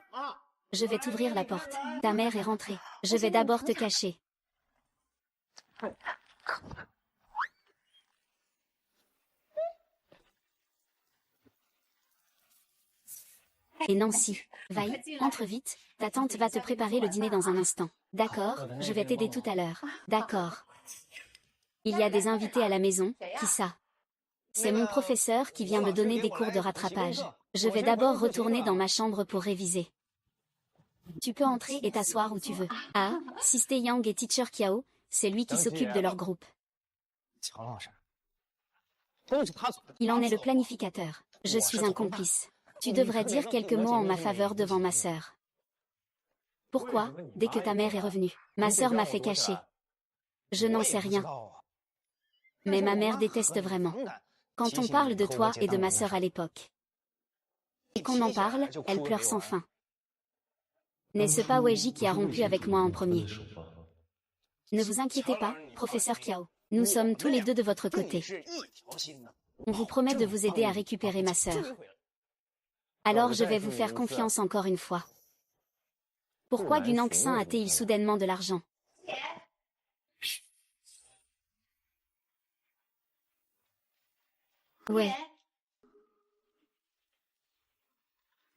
Je vais t'ouvrir la porte. Ta mère est rentrée. Je vais d'abord te cacher. Et Nancy, vaille, entre vite, ta tante va te préparer le dîner dans un instant. D'accord, je vais t'aider tout à l'heure. D'accord. Il y a des invités à la maison, qui ça? C'est mon professeur qui vient me donner des cours de rattrapage. Je vais d'abord retourner dans ma chambre pour réviser. Tu peux entrer et t'asseoir où tu veux. Ah, Sister Yang et Teacher Kiao, c'est lui qui s'occupe de leur groupe. Il en est le planificateur. Je suis un complice. Tu devrais dire quelques mots en ma faveur devant ma sœur. Pourquoi, dès que ta mère est revenue, ma sœur m'a fait cacher? Je n'en sais rien. Mais ma mère déteste vraiment. Quand on parle de toi et de ma sœur à l'époque, et qu'on en parle, elle pleure sans fin. N'est-ce pas Weiji qui a rompu avec moi en premier? Ne vous inquiétez pas, professeur Kiao. Nous sommes tous les deux de votre côté. On vous promet de vous aider à récupérer ma sœur. Alors je vais vous faire confiance encore une fois. Pourquoi Gu Nangxin a-t-il soudainement de l'argent? Ouais.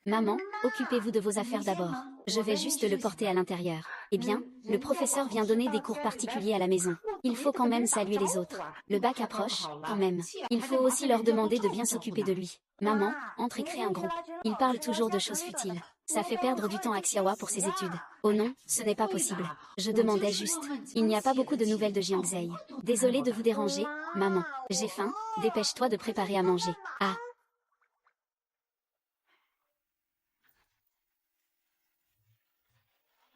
Maman, occupez-vous de vos affaires d'abord. Je vais juste le porter à l'intérieur. Eh bien, le professeur vient donner des cours particuliers à la maison. Il faut quand même saluer les autres. Le bac approche, quand même. Il faut aussi leur demander de bien s'occuper de lui. Maman, entre et crée un groupe. Il parle toujours de choses futiles. Ça fait perdre du temps à Xiaowa pour ses études. Oh non, ce n'est pas possible. Je demandais juste. Il n'y a pas beaucoup de nouvelles de Jiangzhei. Désolée de vous déranger, maman. J'ai faim, dépêche-toi de préparer à manger. Ah.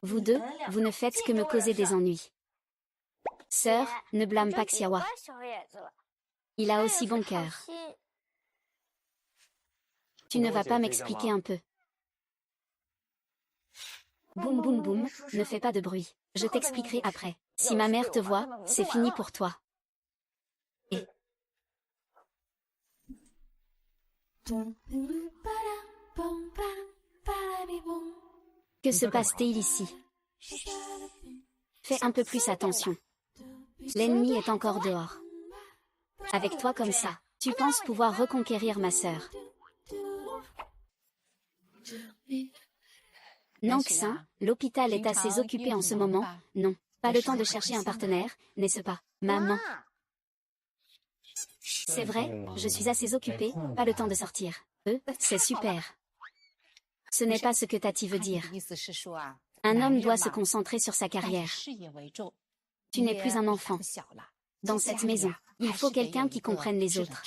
Vous deux, vous ne faites que me causer des ennuis. Sœur, ne blâme pas Xiaowa. Il a aussi bon cœur. Tu ne vas pas m'expliquer un peu? Boum boum boum, ne fais pas de bruit. Je t'expliquerai après. Si ma mère te voit, c'est fini pour toi. Et... Que se passe-t-il ici? Fais un peu plus attention. L'ennemi est encore dehors. Avec toi comme ça, tu penses pouvoir reconquérir ma sœur. Nanxin, l'hôpital est assez occupé en ce moment. Non, pas le temps de chercher un partenaire, n'est-ce pas, maman? C'est vrai, je suis assez occupée, pas le temps de sortir. C'est super. Ce n'est pas ce que Tati veut dire. Un homme doit se concentrer sur sa carrière. Tu n'es plus un enfant. Dans cette maison, il faut quelqu'un qui comprenne les autres.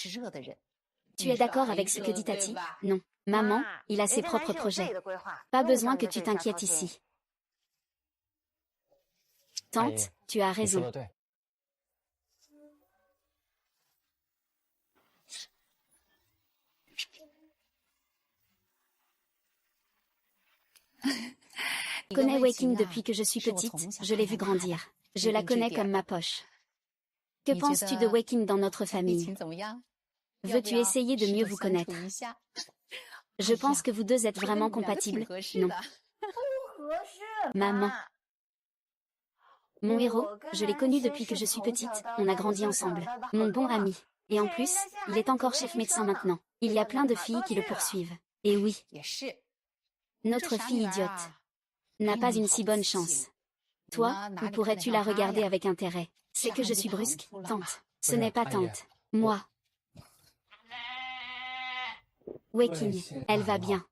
Tu es d'accord avec ce que dit Tati? Non. Maman, il a ses propres projets. Pas besoin que tu t'inquiètes ici. Tante, tu as raison. Je connais Wei-Qing depuis que je suis petite, je l'ai vu grandir. Je la connais comme ma poche. Que penses-tu de Wei-Qing dans notre famille? Veux-tu essayer de mieux vous connaître? Je pense que vous deux êtes vraiment compatibles, non? Maman. Mon héros, je l'ai connu depuis que je suis petite, on a grandi ensemble. Mon bon ami. Et en plus, il est encore chef médecin maintenant. Il y a plein de filles qui le poursuivent. Et oui. Notre fille idiote n'a pas une si bonne chance. Toi, où pourrais-tu la regarder avec intérêt? C'est que je suis brusque, tante. Ce n'est pas tante. Moi. Wei-Qing, elle va bien.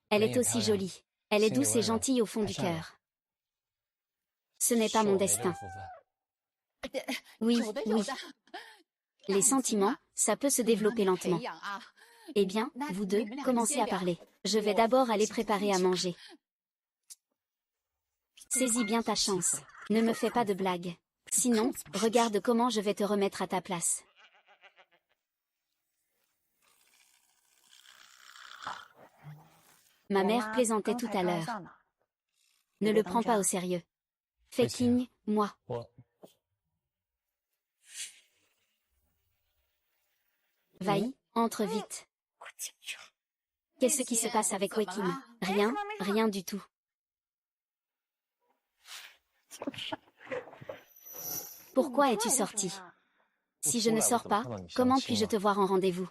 Elle est aussi jolie. Elle est douce et gentille au fond du cœur. Ce n'est pas mon destin. Oui, oui. Les sentiments, ça peut se développer lentement. Eh bien, vous deux, commencez à parler. Je vais d'abord aller préparer à manger. Saisis bien ta chance. Ne me fais pas de blagues. Sinon, regarde comment je vais te remettre à ta place. Ma mère plaisantait tout à l'heure. Ne le prends pas au sérieux. Wei-Qing, moi. Vai, entre vite. Qu'est-ce qui se passe avec Wei-Qing? Rien, rien du tout. Pourquoi es-tu sorti? Si je ne sors pas, comment puis-je te voir en rendez-vous?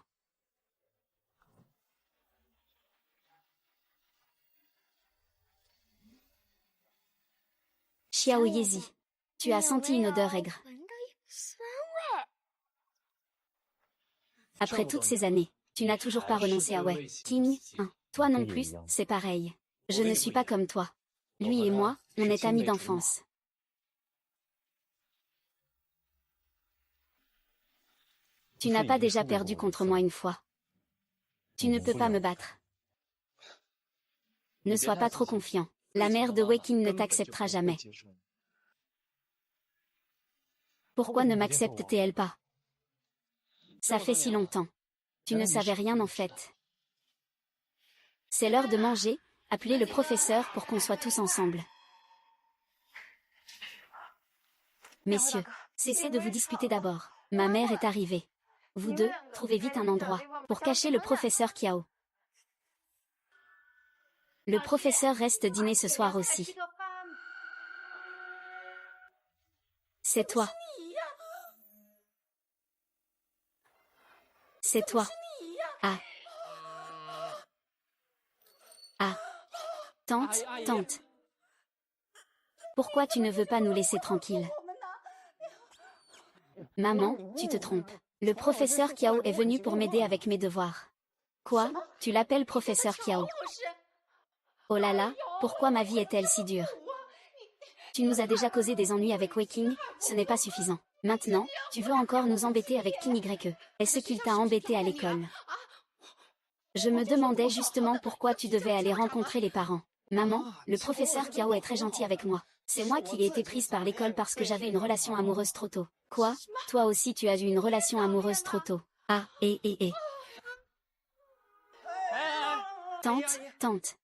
Xiao Yezi, tu as senti une odeur aigre. Après toutes ces années, tu n'as toujours pas renoncé à Wei-Qing, hein? Toi non plus, c'est pareil. Je ne suis pas comme toi. Lui et moi, on est amis d'enfance. Tu n'as pas déjà perdu contre moi une fois. Tu ne peux pas me battre. Ne sois pas trop confiant. La mère de Wei-Qing ne t'acceptera jamais. Pourquoi ne m'accepte-t-elle pas? Ça fait si longtemps. Tu ne savais rien en fait. C'est l'heure de manger, appelez le professeur pour qu'on soit tous ensemble. Messieurs, cessez de vous disputer d'abord. Ma mère est arrivée. Vous deux, trouvez vite un endroit pour cacher le professeur Kiao. Le professeur reste dîner ce soir aussi. C'est toi. C'est toi. Ah. Ah. Tante, tante. Pourquoi tu ne veux pas nous laisser tranquilles? Maman, tu te trompes. Le professeur Kiao est venu pour m'aider avec mes devoirs. Quoi? Tu l'appelles professeur Kiao? Oh là là, pourquoi ma vie est-elle si dure? Tu nous as déjà causé des ennuis avec Wei-Qing, ce n'est pas suffisant. Maintenant, tu veux encore nous embêter avec Qing Ye. Est-ce qu'il t'a embêté à l'école? Je me demandais justement pourquoi tu devais aller rencontrer les parents. Maman, le professeur Kiao est très gentil avec moi. C'est moi qui ai été prise par l'école parce que j'avais une relation amoureuse trop tôt. Quoi? Toi aussi tu as eu une relation amoureuse trop tôt. Ah, et. Tante, tante.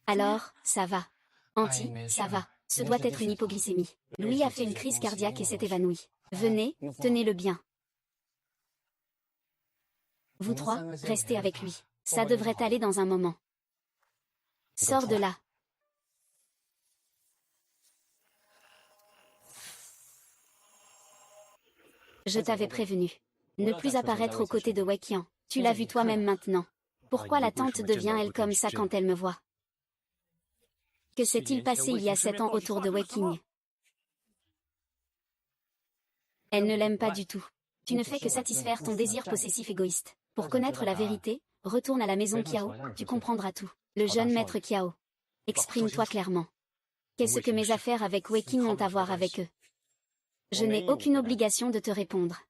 Alors, ça va. Auntie, ça va. Ce doit être une hypoglycémie. Louis a fait une crise cardiaque et s'est évanoui. Venez, tenez-le bien. Vous trois, restez avec lui. Ça devrait aller dans un moment. Sors de là. Je t'avais prévenu. Ne plus apparaître aux côtés de Wei Qian. Tu l'as vu toi-même maintenant. Pourquoi la tante devient-elle comme ça quand elle me voit? Que s'est-il passé il y a 7 ans autour de Wei Qing? Elle ne l'aime pas du tout. Tu ne fais que satisfaire ton désir possessif égoïste. Pour connaître la vérité, retourne à la maison Kiao, tu comprendras tout. Le jeune maître Kiao. Exprime-toi clairement. Qu'est-ce que mes affaires avec Wei Qing ont à voir avec eux? Je n'ai aucune obligation de te répondre.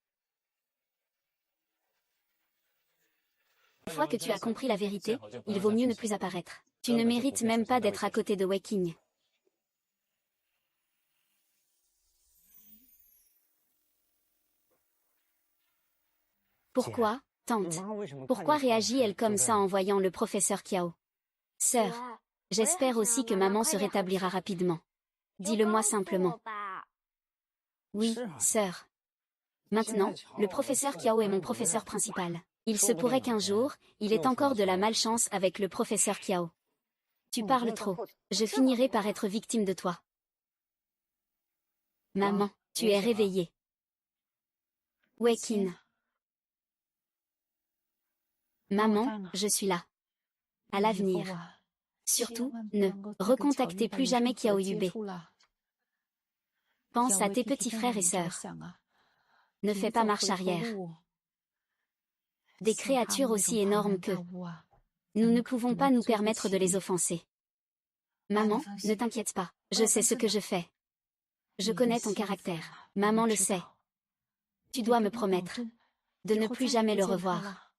Une fois que tu as compris la vérité, il vaut mieux ne plus apparaître. Tu ne mérites même pas d'être à côté de Wei Qing. Pourquoi, tante? Pourquoi réagit-elle comme ça en voyant le professeur Kiao? Sœur, j'espère aussi que maman se rétablira rapidement. Dis-le-moi simplement. Oui, sœur. Maintenant, le professeur Kiao est mon professeur principal. Il se pourrait qu'un jour, il ait encore de la malchance avec le professeur Kiao. Tu parles trop. Je finirai par être victime de toi. Maman, tu es réveillée. Wei Qing. Maman, je suis là. À l'avenir. Surtout, ne recontactez plus jamais Kiao Yubei. Pense à tes petits frères et sœurs. Ne fais pas marche arrière. Des créatures aussi énormes que... Nous ne pouvons pas nous permettre de les offenser. Maman, ne t'inquiète pas, je sais ce que je fais. Je connais ton caractère, maman le sait. Tu dois me promettre de ne plus jamais le revoir.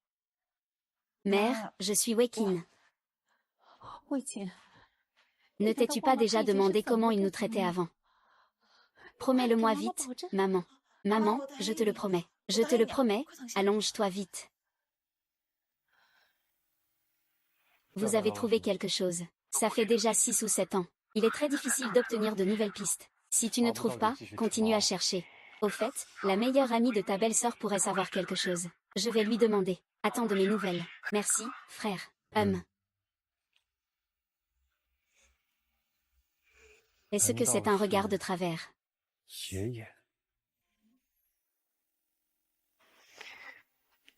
Mère, je suis Wei Qing. Ne t'es-tu pas déjà demandé comment il nous traitait avant? Promets-le-moi vite, maman. Maman, je te le promets. Je te le promets, allonge-toi vite. Vous avez trouvé quelque chose. Ça fait déjà 6 ou 7 ans. Il est très difficile d'obtenir de nouvelles pistes. Si tu ne trouves pas, continue à chercher. Au fait, la meilleure amie de ta belle-sœur pourrait savoir quelque chose. Je vais lui demander. Attends de mes nouvelles. Merci, frère. Est-ce que c'est un regard de travers?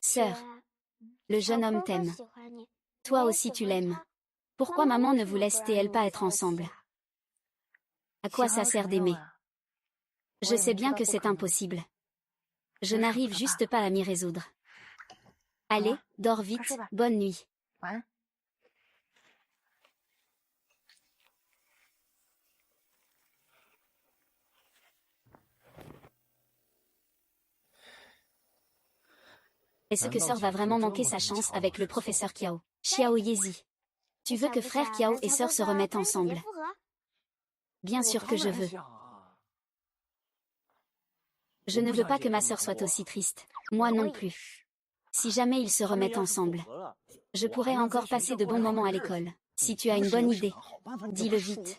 Sœur, le jeune homme t'aime. Toi aussi tu l'aimes. Pourquoi maman ne vous laisse-t-elle pas être ensemble? À quoi ça sert d'aimer? Je sais bien que c'est impossible. Je n'arrive juste pas à m'y résoudre. Allez, dors vite, bonne nuit. Est-ce que sœur va vraiment manquer sa chance avec le professeur Kiao? Xiao Yezi. Tu veux que frère Kiao et sœur se remettent ensemble? Bien sûr que je veux. Je ne veux pas que ma sœur soit aussi triste. Moi non plus. Si jamais ils se remettent ensemble, je pourrais encore passer de bons moments à l'école. Si tu as une bonne idée, dis-le vite.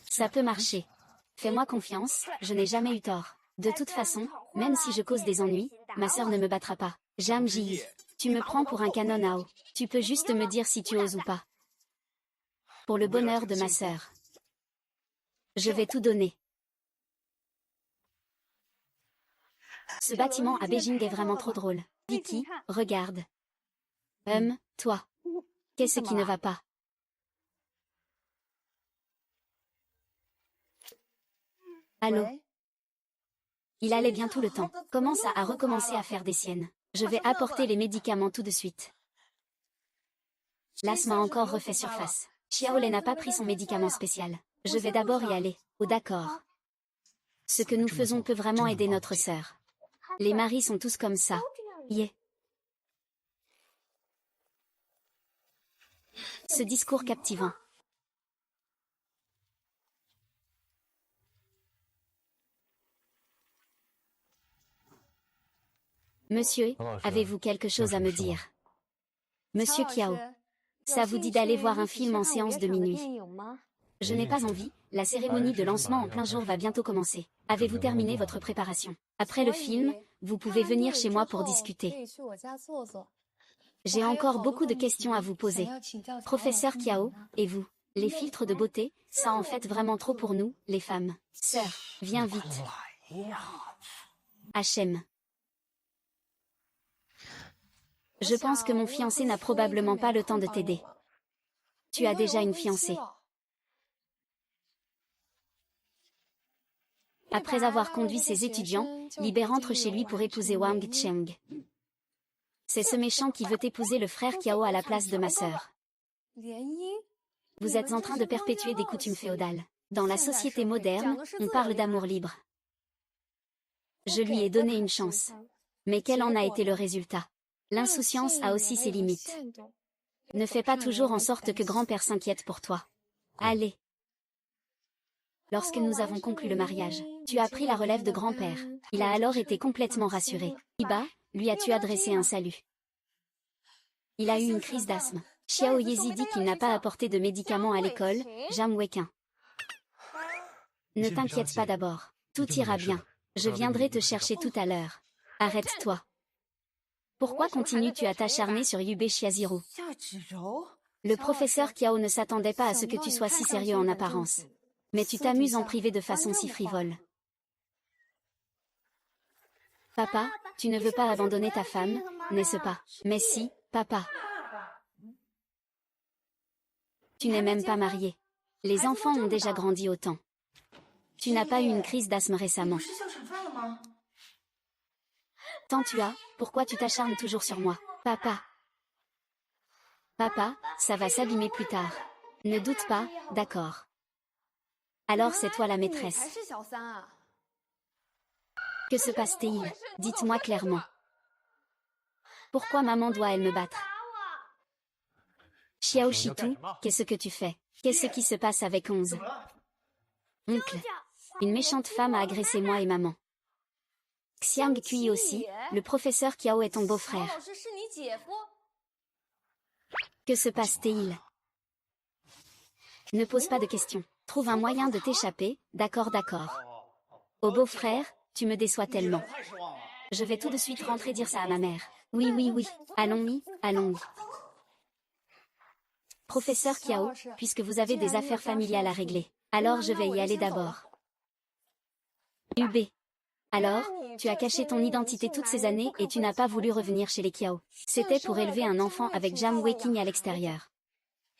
Ça peut marcher. Fais-moi confiance, je n'ai jamais eu tort. De toute façon, même si je cause des ennuis, ma sœur ne me battra pas. Jam Ji, tu me prends pour un canon Ao. Tu peux juste me dire si tu oses ou pas. Pour le bonheur de ma sœur. Je vais tout donner. Ce bâtiment à Beijing est vraiment trop drôle. Vicky, regarde. Toi. Qu'est-ce qui ne va pas? Allô? Il allait bien tout le temps. Commence à recommencer à faire des siennes. Je vais apporter les médicaments tout de suite. L'asthme a encore refait surface. Xiaolei n'a pas pris son médicament spécial. Je vais d'abord y aller. Oh d'accord. Ce que nous faisons peut vraiment aider notre sœur. Les maris sont tous comme ça. Yeah. Ce discours captivant. Monsieur, avez-vous quelque chose à me dire? Monsieur Kiao, ça vous dit d'aller voir un film en séance de minuit? Je n'ai pas envie, la cérémonie de lancement en plein jour va bientôt commencer. Avez-vous terminé votre préparation? Après le film, vous pouvez venir chez moi pour discuter. J'ai encore beaucoup de questions à vous poser. Professeur Kiao, et vous? Les filtres de beauté, ça en fait vraiment trop pour nous, les femmes. Sœur, viens vite. HM. Je pense que mon fiancé n'a probablement pas le temps de t'aider. Tu as déjà une fiancée. Après avoir conduit ses étudiants, Li rentre chez lui pour épouser Wang Cheng. C'est ce méchant qui veut épouser le frère Kiao à la place de ma sœur. Vous êtes en train de perpétuer des coutumes féodales. Dans la société moderne, on parle d'amour libre. Je lui ai donné une chance. Mais quel en a été le résultat? L'insouciance a aussi ses limites. Ne fais pas toujours en sorte que grand-père s'inquiète pour toi. Allez. Lorsque nous avons conclu le mariage, tu as pris la relève de grand-père. Il a alors été complètement rassuré. Iba, lui as-tu adressé un salut? Il a eu une crise d'asthme. Xiao Yezi dit qu'il n'a pas apporté de médicaments à l'école, Jam Wekin. Ne t'inquiète pas d'abord. Tout ira bien. Je viendrai te chercher tout à l'heure. Arrête-toi. Pourquoi continues-tu à t'acharner sur Yube Shiaziro? Le professeur Kiao ne s'attendait pas à ce que tu sois si sérieux en apparence. Mais tu t'amuses en privé de façon si frivole. Papa, tu ne veux pas abandonner ta femme, n'est-ce pas? Mais si, papa. Tu n'es même pas marié. Les enfants ont déjà grandi autant. Tu n'as pas eu une crise d'asthme récemment. Tant tu as, pourquoi tu t'acharnes toujours sur moi? Papa. Papa, ça va s'abîmer plus tard. Ne doute pas, d'accord. Alors c'est toi la maîtresse. Que se passe-t-il? Dites-moi clairement. Pourquoi maman doit-elle me battre? Xiao Shitu, qu'est-ce que tu fais? Qu'est-ce qui se passe avec 11? Oncle. Une méchante femme a agressé moi et maman. Xiang Kui aussi, le professeur Kiao est ton beau-frère. Que se passe-t-il? Ne pose pas de questions. Trouve un moyen de t'échapper, d'accord. Au beau-frère, tu me déçois tellement. Je vais tout de suite rentrer dire ça à ma mère. Oui. Allons-y. Professeur Kiao, puisque vous avez des affaires familiales à régler, alors je vais y aller d'abord. UB. Alors, tu as caché ton identité toutes ces années et tu n'as pas voulu revenir chez les Kiao. C'était pour élever un enfant avec Jam Weking à l'extérieur.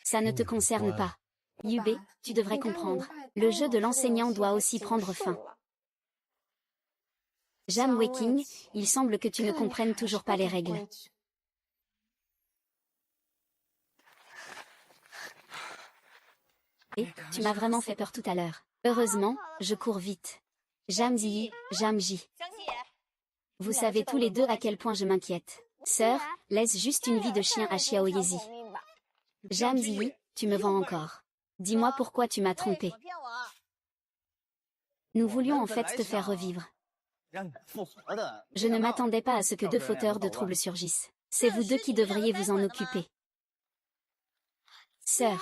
Ça ne te concerne pas. Yube, tu devrais comprendre. Le jeu de l'enseignant doit aussi prendre fin. Jam Weking, il semble que tu ne comprennes toujours pas les règles. Et, tu m'as vraiment fait peur tout à l'heure. Heureusement, je cours vite. Jamji. Vous savez tous les deux à quel point je m'inquiète. Sœur, laisse juste une vie de chien à Xiao Yezi. Jamji, tu me vends encore. Dis-moi pourquoi tu m'as trompé. Nous voulions en fait te faire revivre. Je ne m'attendais pas à ce que deux fauteurs de troubles surgissent. C'est vous deux qui devriez vous en occuper. Sœur.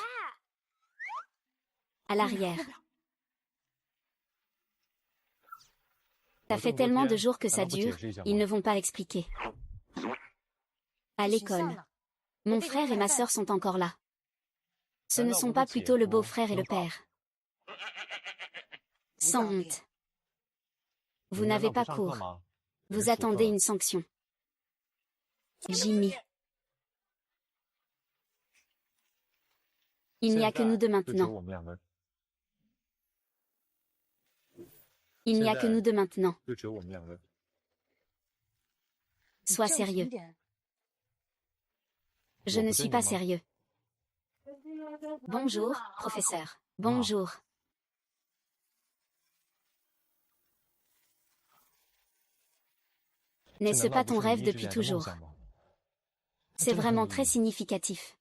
À l'arrière. Ça fait tellement de jours que ça dure, ils ne vont pas expliquer. À l'école. Mon frère et ma sœur sont encore là. Ce ne sont pas plutôt le beau-frère et le père. Sans honte. Vous n'avez pas cours. Vous attendez une sanction. Jimmy. Il n'y a que nous deux maintenant. Il n'y a que nous deux maintenant. Sois sérieux. Je ne suis pas sérieux. Bonjour, professeur. Bonjour. N'est-ce pas ton rêve depuis toujours? C'est vraiment très significatif.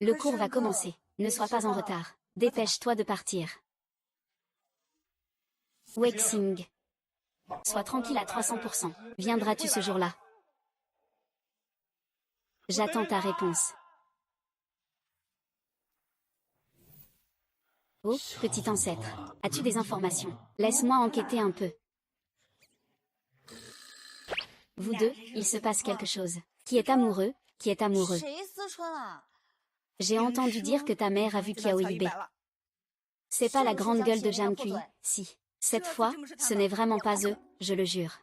Le cours va commencer. Ne sois pas en retard. Dépêche-toi de partir. Weixing. Sois tranquille à 300%. Viendras-tu ce jour-là? J'attends ta réponse. Oh, petit ancêtre, as-tu des informations? Laisse-moi enquêter un peu. Vous deux, il se passe quelque chose. Qui est amoureux? Qui est amoureux? J'ai entendu dire que ta mère a vu Qiao Yubei. C'est pas la grande gueule de Zhang Kui, si. Cette fois, ce n'est vraiment pas eux, je le jure.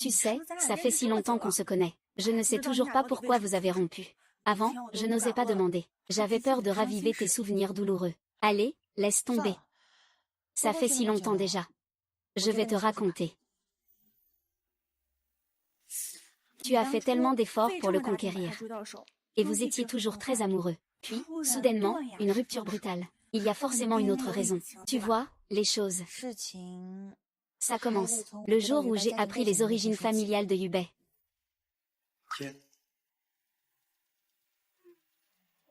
Tu sais, ça fait si longtemps qu'on se connaît. Je ne sais toujours pas pourquoi vous avez rompu. Avant, je n'osais pas demander. J'avais peur de raviver tes souvenirs douloureux. Allez, laisse tomber. Ça fait si longtemps déjà. Je vais te raconter. Tu as fait tellement d'efforts pour le conquérir. Et vous étiez toujours très amoureux. Puis, soudainement, une rupture brutale. Il y a forcément une autre raison. Tu vois, les choses. Ça commence, le jour où j'ai appris les origines familiales de Yubei.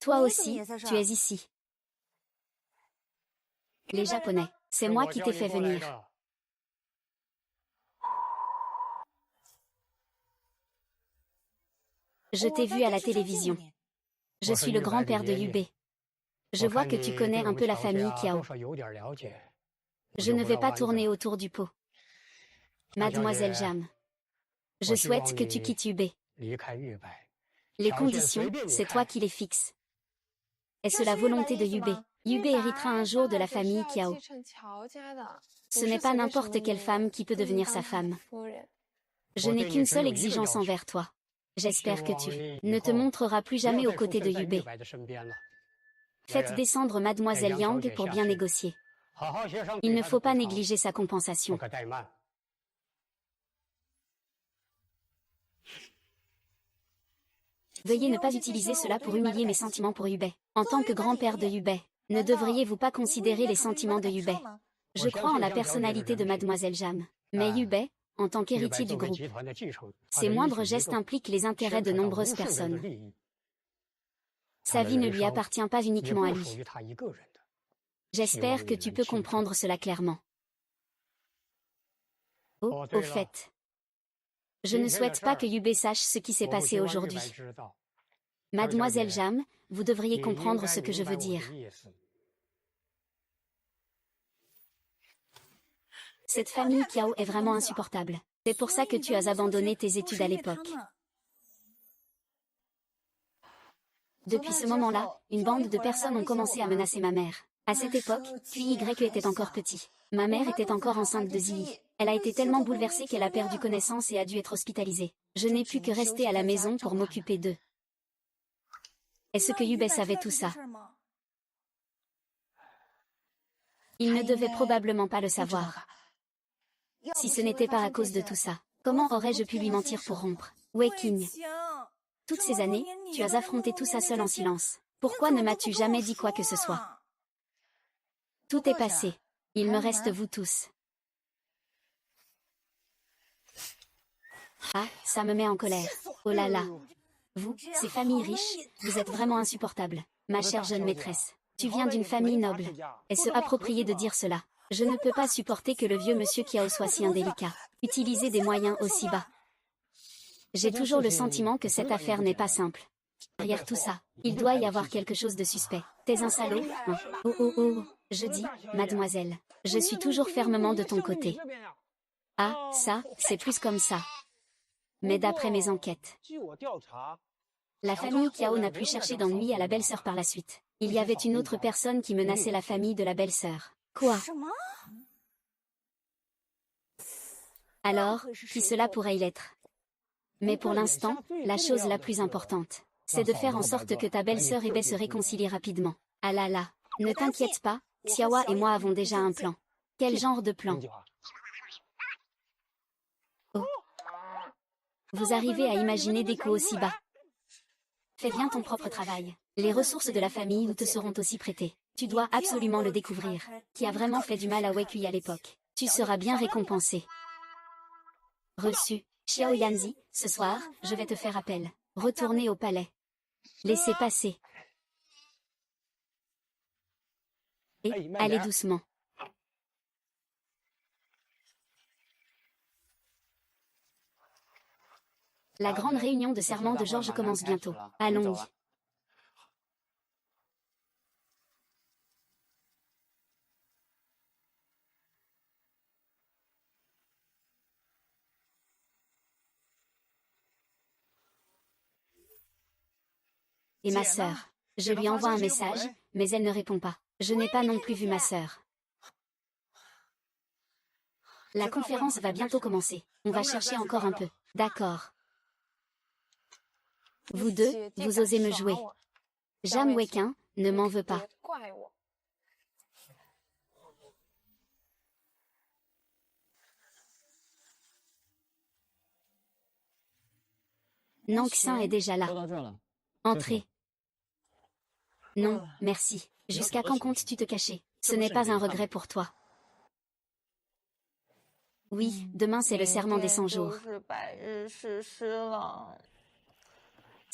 Toi aussi, tu es ici. Les Japonais, c'est moi qui t'ai fait venir. Je t'ai vu à la télévision. Je suis le grand-père de Yubei. Je vois que tu connais un peu la famille Qiao. Je ne vais pas tourner autour du pot. Mademoiselle Jam, je souhaite que tu quittes Yubei. Les conditions, c'est toi qui les fixes. Est-ce la volonté de Yubei? Yubei héritera un jour de la famille Qiao. Ce n'est pas n'importe quelle femme qui peut devenir sa femme. Je n'ai qu'une seule exigence envers toi. J'espère que tu ne te montreras plus jamais aux côtés de Yubei. Faites descendre Mademoiselle Yang pour bien négocier. Il ne faut pas négliger sa compensation. Veuillez ne pas utiliser cela pour humilier mes sentiments pour Yubei. En tant que grand-père de Yubei, ne devriez-vous pas considérer les sentiments de Yubei? Je crois en la personnalité de Mademoiselle Jam. Mais Yubei, en tant qu'héritier du groupe, ses moindres gestes impliquent les intérêts de nombreuses personnes. Sa vie ne lui appartient pas uniquement à lui. J'espère que tu peux comprendre cela clairement. Oh, au fait, je ne souhaite pas que Yubei sache ce qui s'est passé aujourd'hui. Mademoiselle Jam, vous devriez comprendre ce que je veux dire. Cette famille Qiao est vraiment insupportable. C'est pour ça que tu as abandonné tes études à l'époque. Depuis ce moment-là, une bande de personnes ont commencé à menacer ma mère. À cette époque, QY était encore petit. Ma mère était encore enceinte de Ziyi. Elle a été tellement bouleversée qu'elle a perdu connaissance et a dû être hospitalisée. Je n'ai pu que rester à la maison pour m'occuper d'eux. Est-ce que Yubei savait tout ça? Il ne devait probablement pas le savoir. Si ce n'était pas à cause de tout ça, comment aurais-je pu lui mentir pour rompre? Wei Qing. Toutes ces années, tu as affronté tout ça seul en silence. Pourquoi ne m'as-tu jamais dit quoi que ce soit? Tout est passé. Il me reste vous tous. Ah, ça me met en colère. Oh là là. Vous, ces familles riches, vous êtes vraiment insupportables. Ma chère jeune maîtresse, tu viens d'une famille noble. Est-ce approprié de dire cela? Je ne peux pas supporter que le vieux monsieur Qiao soit si indélicat. Utiliser des moyens aussi bas. J'ai toujours le sentiment que cette affaire n'est pas simple. Derrière tout ça, il doit y avoir quelque chose de suspect. T'es un salaud, hein? Oh oh oh, je dis, mademoiselle, je suis toujours fermement de ton côté. Ah, ça, c'est plus comme ça. Mais d'après mes enquêtes, la famille Qiao n'a plus cherché d'ennui à la belle-sœur par la suite. Il y avait une autre personne qui menaçait la famille de la belle-sœur. Quoi? Alors, qui cela pourrait-il être? Mais pour l'instant, la chose la plus importante, c'est de faire en sorte que ta belle-sœur et Bei se réconcilient rapidement. Ah là là, ne t'inquiète pas, Xiaowa et moi avons déjà un plan. Quel genre de plan? Oh. Vous arrivez à imaginer des coûts aussi bas. Fais bien ton propre travail. Les ressources de la famille nous te seront aussi prêtées. Tu dois absolument le découvrir. Qui a vraiment fait du mal à Wei Kui à l'époque. Tu seras bien récompensé. Reçu. Xiao Yanzi, ce soir, je vais te faire appel. Retournez au palais. Laissez passer. Et, allez doucement. La grande réunion de serment de Georges commence bientôt. Allons-y. Et ma sœur. Je lui envoie un message, mais elle ne répond pas. Je n'ai pas non plus vu ma sœur. La conférence va bientôt commencer. On va chercher encore un peu. D'accord. Vous deux, vous osez me jouer. Jam Wequin ne m'en veut pas. Nanxin est déjà là. Entrez. Non, merci. Jusqu'à quand comptes-tu te cacher? Ce n'est pas un regret pour toi. Oui, demain c'est le serment des 100 jours.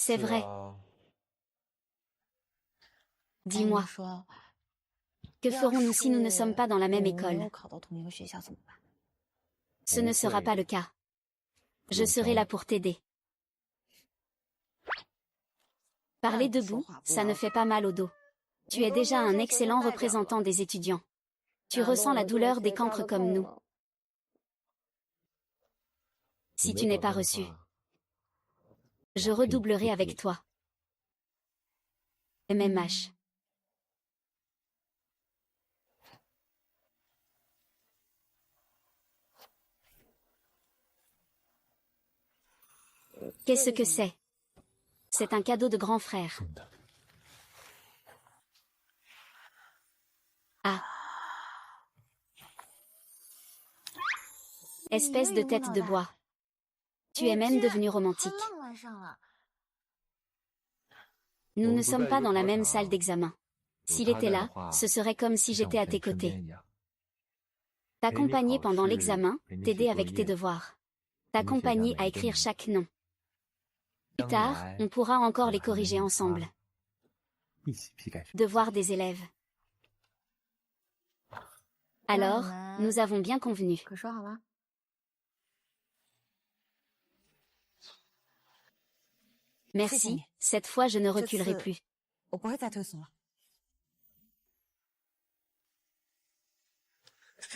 C'est vrai. Dis-moi, que ferons-nous si nous ne sommes pas dans la même école? Ce ne sera pas le cas. Je serai là pour t'aider. Parler debout, ça ne fait pas mal au dos. Tu es déjà un excellent représentant des étudiants. Tu ressens la douleur des cancres comme nous. Si tu n'es pas reçu, je redoublerai avec toi. MMH. Qu'est-ce que c'est? C'est un cadeau de grand frère. Ah. Espèce de tête de bois. Tu es même devenu romantique. Nous ne sommes pas dans la même salle d'examen. S'il était là, ce serait comme si j'étais à tes côtés. T'accompagner pendant l'examen, t'aider avec tes devoirs. T'accompagner à écrire chaque nom. Plus tard, on pourra encore les corriger ensemble. Devoirs des élèves. Alors, nous avons bien convenu. Merci, cette fois je ne reculerai plus.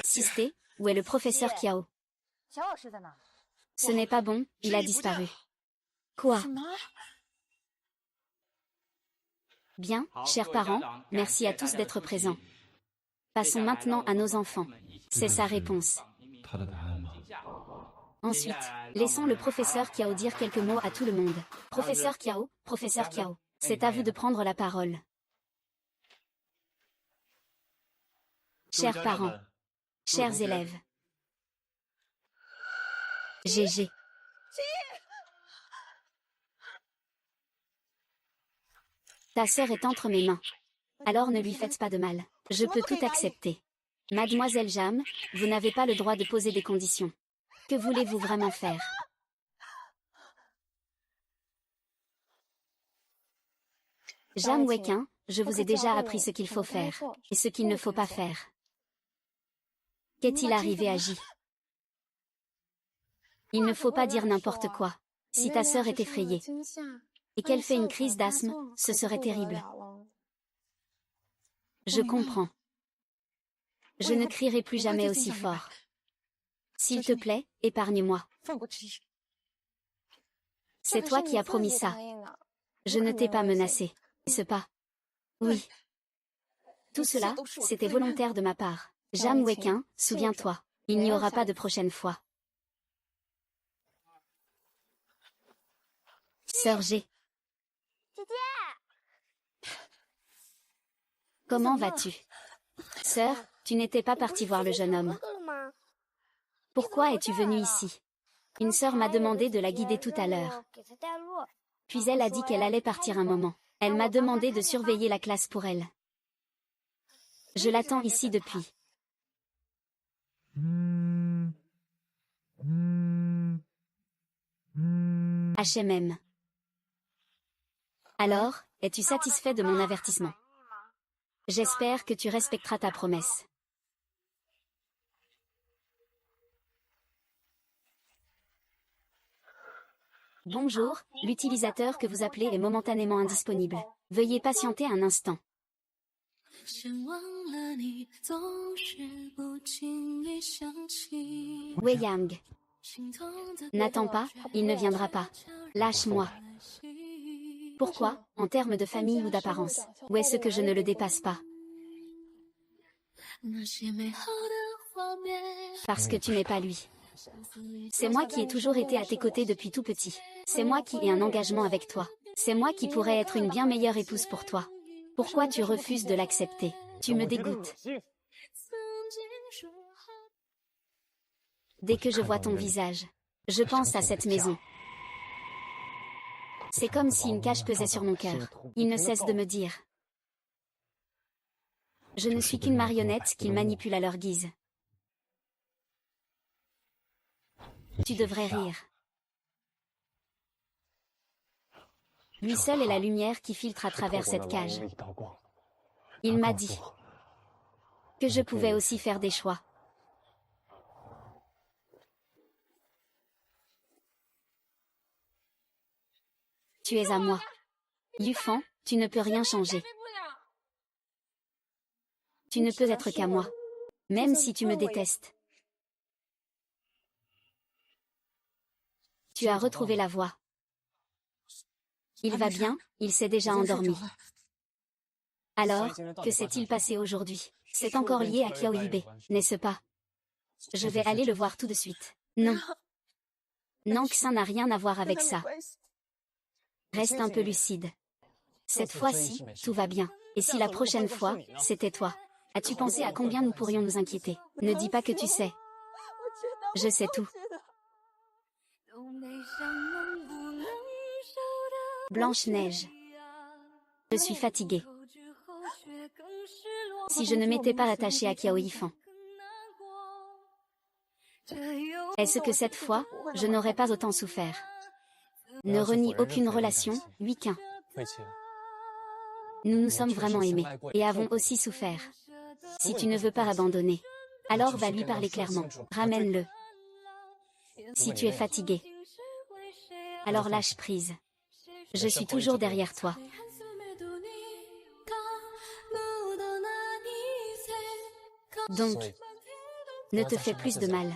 Sisté, où est le professeur Kiao? Ce n'est pas bon, il a disparu. Quoi? Bien, chers parents, merci à tous d'être présents. Passons maintenant à nos enfants. C'est sa réponse. Ensuite, laissons le professeur Kiao dire quelques mots à tout le monde. Professeur Kiao, c'est à vous de prendre la parole. Chers parents, chers élèves, GG. Ta sœur est entre mes mains. Alors ne lui faites pas de mal. Je peux tout accepter. Mademoiselle Jam, vous n'avez pas le droit de poser des conditions. Que voulez-vous vraiment faire? Jam Wequin, je vous ai déjà appris ce qu'il faut faire, et ce qu'il ne faut pas faire. Qu'est-il arrivé à J? Il ne faut pas dire n'importe quoi. Si ta sœur est effrayée, et qu'elle fait une crise d'asthme, ce serait terrible. Je comprends. Je ne crierai plus jamais aussi fort. S'il te plaît, épargne-moi. C'est toi qui as promis ça. Je ne t'ai pas menacé. Ce pas. Oui. Tout cela, c'était volontaire de ma part. Jam Wequin, souviens-toi, il n'y aura pas de prochaine fois. Sœur G. Comment vas-tu? Sœur, tu n'étais pas partie voir le jeune homme. Pourquoi es-tu venue ici? Une sœur m'a demandé de la guider tout à l'heure. Puis elle a dit qu'elle allait partir un moment. Elle m'a demandé de surveiller la classe pour elle. Je l'attends ici depuis. HMM. Alors, es-tu satisfait de mon avertissement? J'espère que tu respecteras ta promesse. Bonjour, l'utilisateur que vous appelez est momentanément indisponible. Veuillez patienter un instant. 先忘了你，总是不经意想起。 Wei Yang. 心痛的 N'attends pas, il ne viendra pas. Lâche-moi. Pourquoi, en termes de famille ou d'apparence? Ou est-ce que je ne le dépasse pas? 那些美好的画面， Parce que tu n'es pas lui. C'est moi qui ai toujours été à tes côtés depuis tout petit. C'est moi qui ai un engagement avec toi. C'est moi qui pourrais être une bien meilleure épouse pour toi. Pourquoi tu refuses de l'accepter? Tu me dégoûtes. Dès que je vois ton visage, je pense à cette maison. C'est comme si une cage pesait sur mon cœur. Il ne cesse de me dire. Je ne suis qu'une marionnette qu'ils manipulent à leur guise. Tu devrais rire. Lui seul est la lumière qui filtre à travers cette cage. Il m'a dit que je pouvais aussi faire des choix. Tu es à moi. Yufan, tu ne peux rien changer. Tu ne peux être qu'à moi. Même si tu me détestes. Tu as retrouvé la voie. Il va bien, il s'est déjà endormi. Alors, que s'est-il passé aujourd'hui? C'est encore lié à Qiaoyibe, n'est-ce pas? Je vais aller le voir tout de suite. Non. Nangxin n'a rien à voir avec ça. Reste un peu lucide. Cette fois-ci, tout va bien. Et si la prochaine fois, c'était toi? As-tu pensé à combien nous pourrions nous inquiéter? Ne dis pas que tu sais. Je sais tout. Blanche-Neige. Je suis fatiguée. Si je ne m'étais pas attachée à Qiao Yifan. Est-ce que cette fois, je n'aurais pas autant souffert? Ne renie aucune relation, Huiquin. Nous nous sommes vraiment aimés, et avons aussi souffert. Si tu ne veux pas abandonner, alors va lui parler clairement, ramène-le. Si tu es fatigué, alors lâche prise. Je suis toujours derrière toi. Donc, ne te fais plus de mal.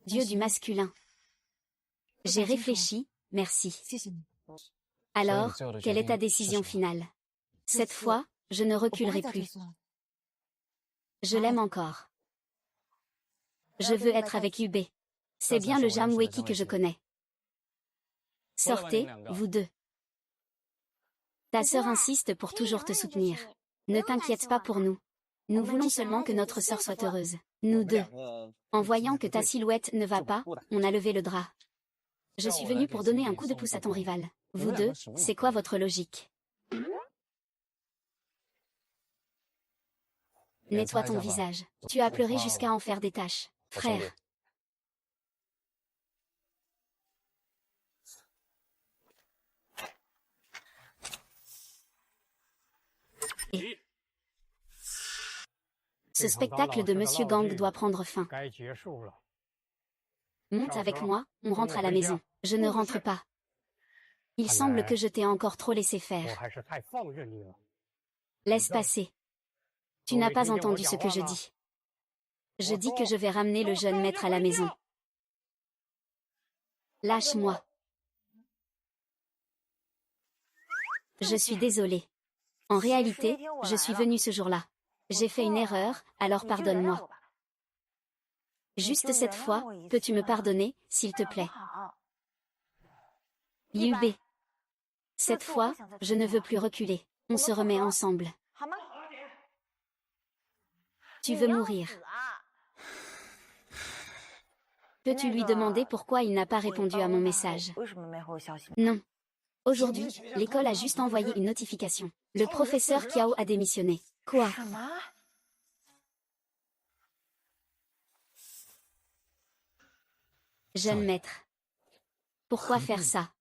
Dieu du masculin. J'ai réfléchi, merci. Alors, quelle est ta décision finale? Cette fois, je ne reculerai plus. Je l'aime encore. Je veux être avec Yubei. C'est bien le Jamweki que je connais. Sortez, vous deux. Ta sœur insiste pour toujours te soutenir. Ne t'inquiète pas pour nous. Nous voulons seulement que notre sœur soit heureuse. Nous deux. En voyant que ta silhouette ne va pas, on a levé le drap. Je suis venue pour donner un coup de pouce à ton rival. Vous deux, c'est quoi votre logique? Nettoie ton visage. Tu as pleuré jusqu'à en faire des taches. Frère. Et ce spectacle de Monsieur Gang doit prendre fin. Monte avec moi, on rentre à la maison. Je ne rentre pas. Il semble que je t'ai encore trop laissé faire. Laisse passer. Tu n'as pas entendu ce que je dis. Je dis que je vais ramener le jeune maître à la maison. Lâche-moi. Je suis désolée. En réalité, je suis venue ce jour-là. J'ai fait une erreur, alors pardonne-moi. Juste cette fois, peux-tu me pardonner, s'il te plaît? Yubei. Cette fois, je ne veux plus reculer. On se remet ensemble. Tu veux mourir. Peux-tu lui demander pourquoi il n'a pas répondu à mon message? Non. Aujourd'hui, l'école a juste envoyé une notification. Le professeur Kiao a démissionné. Quoi? Jeune maître. Pourquoi faire ça?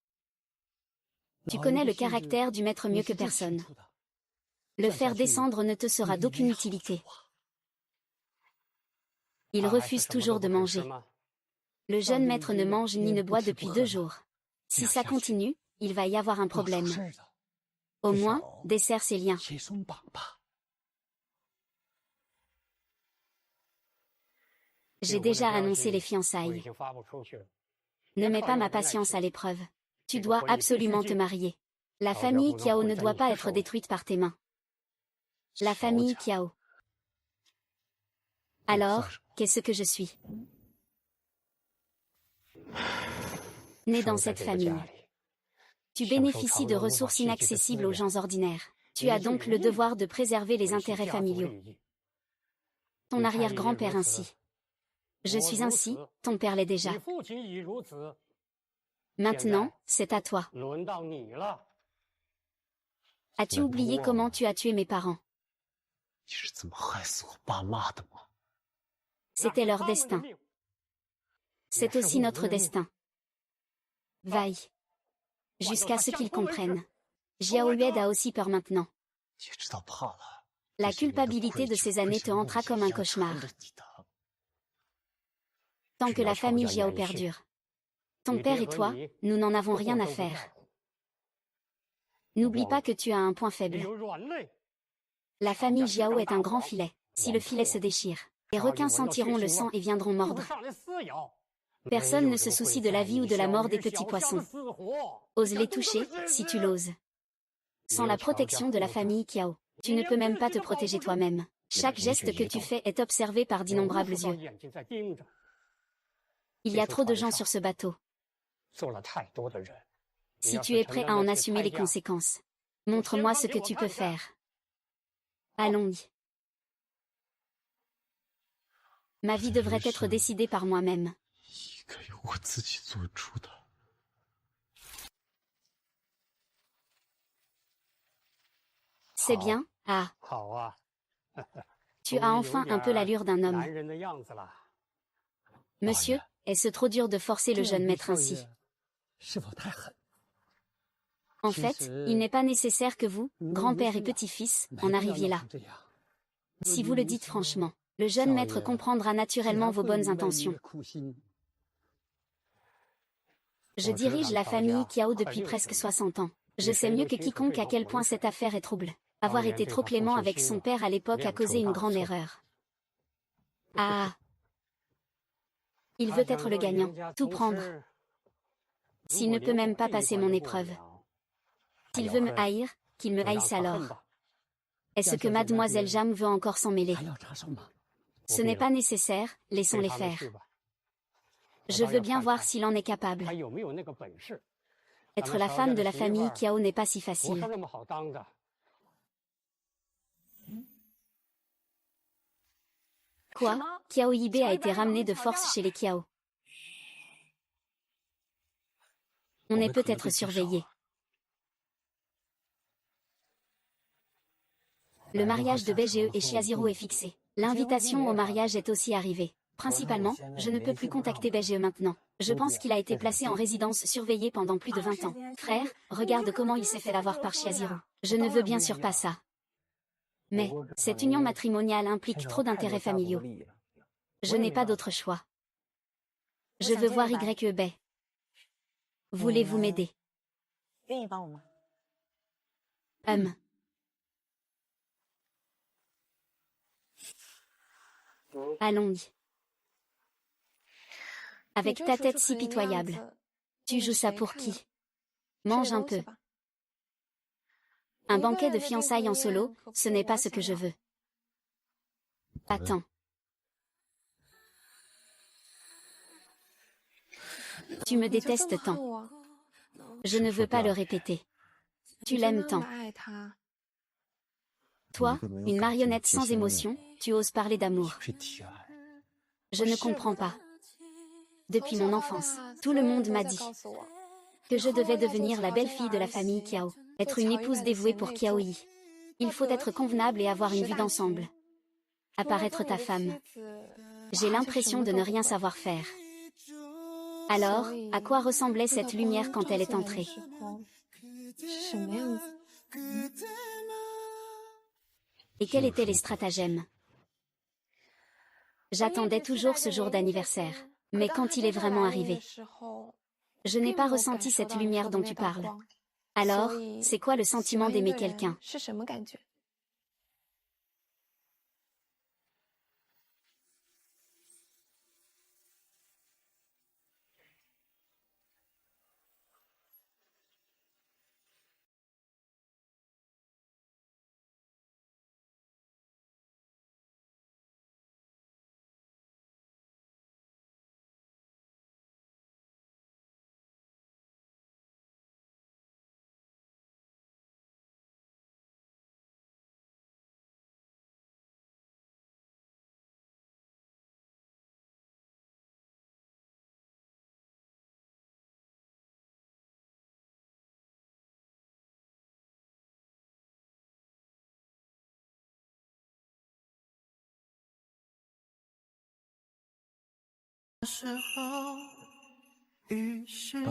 Tu connais le caractère du maître mieux que personne. Le faire descendre ne te sera d'aucune utilité. Il refuse toujours de manger. Le jeune maître ne mange ni ne boit depuis 2 jours. Si ça continue, il va y avoir un problème. Au moins, desserre ses liens. J'ai déjà annoncé les fiançailles. Ne mets pas ma patience à l'épreuve. Tu dois absolument te marier. La famille Kiao ne doit pas être détruite par tes mains. La famille Kiao. Alors, qu'est-ce que je suis? Né dans cette famille. Tu bénéficies de ressources inaccessibles aux gens ordinaires. Tu as donc le devoir de préserver les intérêts familiaux. Ton arrière-grand-père ainsi. Je suis ainsi, ton père l'est déjà. Maintenant, c'est à toi. As-tu oublié comment tu as tué mes parents? C'était leur destin. C'est aussi notre destin. Vaille. Jusqu'à ce qu'ils comprennent. Jiao Yued a aussi peur maintenant. La culpabilité de ces années te hantera comme un cauchemar. Tant que la famille Jiao perdure. Ton père et toi, nous n'en avons rien à faire. N'oublie pas que tu as un point faible. La famille Jiao est un grand filet. Si le filet se déchire, les requins sentiront le sang et viendront mordre. Personne ne se soucie de la vie ou de la mort des petits poissons. Ose les toucher, si tu l'oses. Sans la protection de la famille Kiao, tu ne peux même pas te protéger toi-même. Chaque geste que tu fais est observé par d'innombrables yeux. Il y a trop de gens sur ce bateau. Si tu es prêt à en assumer les conséquences, montre-moi ce que tu peux faire. Allons-y. Ma vie devrait être décidée par moi-même. C'est bien, ah. Tu as enfin un peu l'allure d'un homme. Monsieur, est-ce trop dur de forcer le jeune maître ainsi? En fait, il n'est pas nécessaire que vous, grand-père et petit-fils, en arriviez là. Si vous le dites franchement, le jeune maître comprendra naturellement vos bonnes intentions. Je dirige la famille Kiao depuis presque 60 ans. Je sais mieux que quiconque à quel point cette affaire est trouble. Avoir été trop clément avec son père à l'époque a causé une grande erreur. Ah! Il veut être le gagnant, tout prendre. S'il ne peut même pas passer mon épreuve. S'il veut me haïr, qu'il me haïsse alors. Est-ce que mademoiselle Jam veut encore s'en mêler? Ce n'est pas nécessaire, laissons-les faire. Je veux bien voir s'il en est capable. Être la femme de la famille Kiao n'est pas si facile. Quoi? Kiao Yibe a été ramené de force chez les Kiao. On est peut-être surveillé. Le mariage de BGE et Shiaziro est fixé. L'invitation au mariage est aussi arrivée. Principalement, je ne peux plus contacter BGE maintenant. Je pense qu'il a été placé en résidence surveillée pendant plus de 20 ans. Frère, regarde comment il s'est fait avoir par Shiaziro. Je ne veux bien sûr pas ça. Mais, cette union matrimoniale implique trop d'intérêts familiaux. Je n'ai pas d'autre choix. Je veux voir YEB. Voulez-vous m'aider? Allons-y. Avec ta tête si pitoyable. Tu joues ça pour qui? Mange un peu. Un banquet de fiançailles en solo, ce n'est pas ce que je veux. Attends. Tu me détestes tant. Je ne veux pas le répéter. Tu l'aimes tant. Toi, une marionnette sans émotion, tu oses parler d'amour. Je ne comprends pas. Depuis mon enfance, tout le monde m'a dit que je devais devenir la belle-fille de la famille Kiao, être une épouse dévouée pour Kiaoyi. Il faut être convenable et avoir une vue d'ensemble. Apparaître ta femme. J'ai l'impression de ne rien savoir faire. Alors, à quoi ressemblait cette lumière quand elle est entrée? Et quels étaient les stratagèmes? J'attendais toujours ce jour d'anniversaire. Mais quand il est vraiment arrivé, je n'ai pas ressenti cette lumière dont tu parles. Alors, c'est quoi le sentiment d'aimer quelqu'un?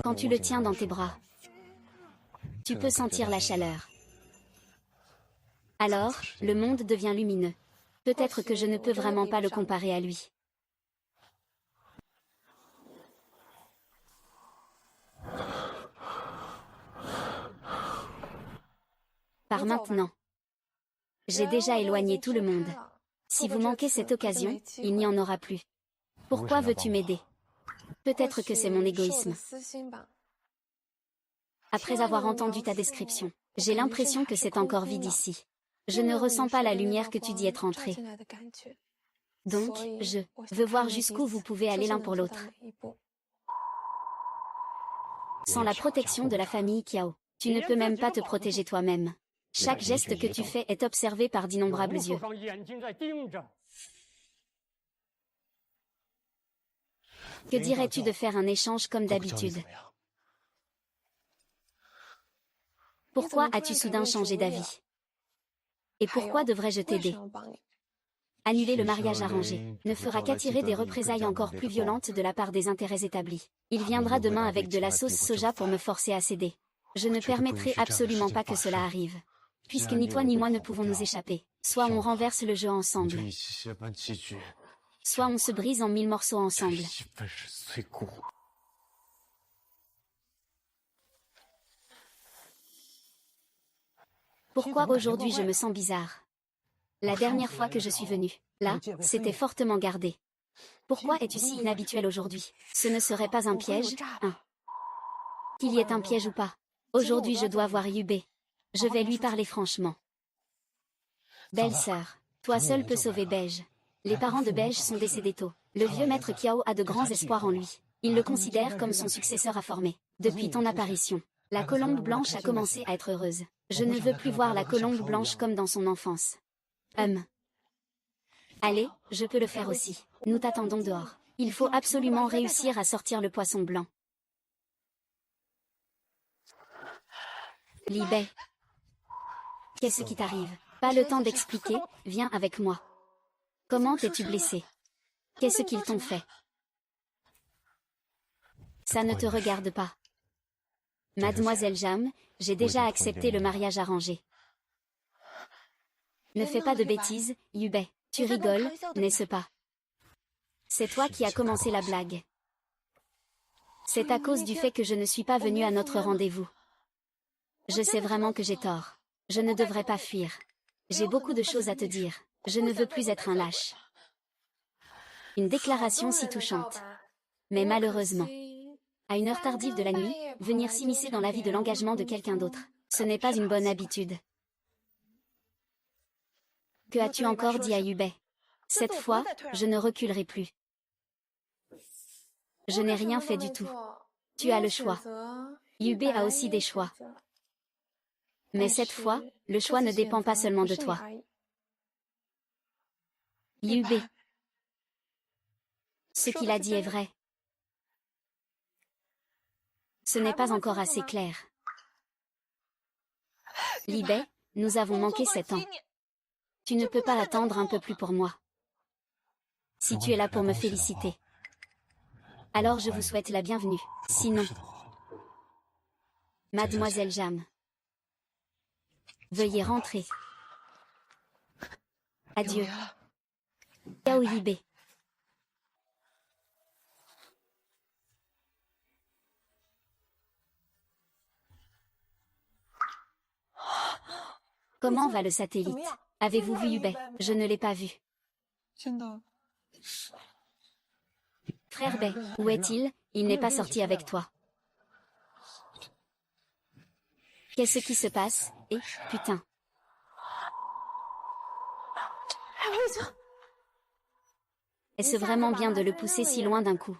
Quand tu le tiens dans tes bras, tu peux sentir la chaleur. Alors, le monde devient lumineux. Peut-être que je ne peux vraiment pas le comparer à lui. Par maintenant. J'ai déjà éloigné tout le monde. Si vous manquez cette occasion, il n'y en aura plus. Pourquoi veux-tu m'aider? Peut-être que c'est mon égoïsme. Après avoir entendu ta description, j'ai l'impression que c'est encore vide ici. Je ne ressens pas la lumière que tu dis être entrée. Donc, je veux voir jusqu'où vous pouvez aller l'un pour l'autre. Sans la protection de la famille Kiao, tu ne peux même pas te protéger toi-même. Chaque geste que tu fais est observé par d'innombrables yeux. Que dirais-tu de faire un échange comme d'habitude? Pourquoi as-tu soudain changé d'avis? Et pourquoi devrais-je t'aider? Annuler le mariage arrangé ne fera qu'attirer des représailles encore plus violentes de la part des intérêts établis. Il viendra demain avec de la sauce soja pour me forcer à céder. Je ne permettrai absolument pas que cela arrive. Puisque ni toi ni moi ne pouvons nous échapper. Soit on renverse le jeu ensemble. Soit on se brise en 1000 morceaux ensemble. Pourquoi aujourd'hui je me sens bizarre? La dernière fois que je suis venue, là, c'était fortement gardé. Pourquoi es-tu si inhabituel aujourd'hui? Ce ne serait pas un piège, hein? Qu'il y ait un piège ou pas. Aujourd'hui je dois voir Yubei. Je vais lui parler franchement. Belle-sœur, toi seule peux sauver Beige. Les parents de Beige sont décédés tôt. Le vieux maître Kiao a de grands espoirs en lui. Il le considère comme son successeur affamé. Depuis ton apparition, la colombe blanche a commencé à être heureuse. Je ne veux plus voir la colombe blanche comme dans son enfance. Allez, je peux le faire aussi. Nous t'attendons dehors. Il faut absolument réussir à sortir le poisson blanc. Libé. Qu'est-ce qui t'arrive? Pas le temps d'expliquer, viens avec moi. Comment t'es-tu blessé? Qu'est-ce qu'ils t'ont fait? Ça ne te regarde pas. Mademoiselle Jam, j'ai déjà accepté le mariage arrangé. Ne fais pas de bêtises, Yubei. Tu rigoles, n'est-ce pas? C'est toi qui as commencé la blague. C'est à cause du fait que je ne suis pas venue à notre rendez-vous. Je sais vraiment que j'ai tort. Je ne devrais pas fuir. J'ai beaucoup de choses à te dire. Je ne veux plus être un lâche. Une déclaration si touchante. Mais malheureusement, à une heure tardive de la nuit, venir s'immiscer dans la vie de l'engagement de quelqu'un d'autre, ce n'est pas une bonne habitude. Que as-tu encore dit à Yubei? Cette fois, je ne reculerai plus. Je n'ai rien fait du tout. Tu as le choix. Yubei a aussi des choix. Mais cette fois, le choix ne dépend pas seulement de toi. Liu Bei. Ce qu'il a dit est vrai. Ce n'est pas encore assez clair. Li Bei, nous avons manqué 7 ans. Tu ne peux pas attendre un peu plus pour moi. Si tu es là pour me féliciter, alors je vous souhaite la bienvenue. Sinon, Mademoiselle Jam, veuillez rentrer. Adieu. Xiao Yibei. Comment va le satellite? Avez-vous vu Yubei? Je ne l'ai pas vu. Frère Bei, où est-il? Il n'est pas sorti avec toi. Qu'est-ce qui se passe? Et, putain. Est-ce vraiment bien de le pousser si loin d'un coup?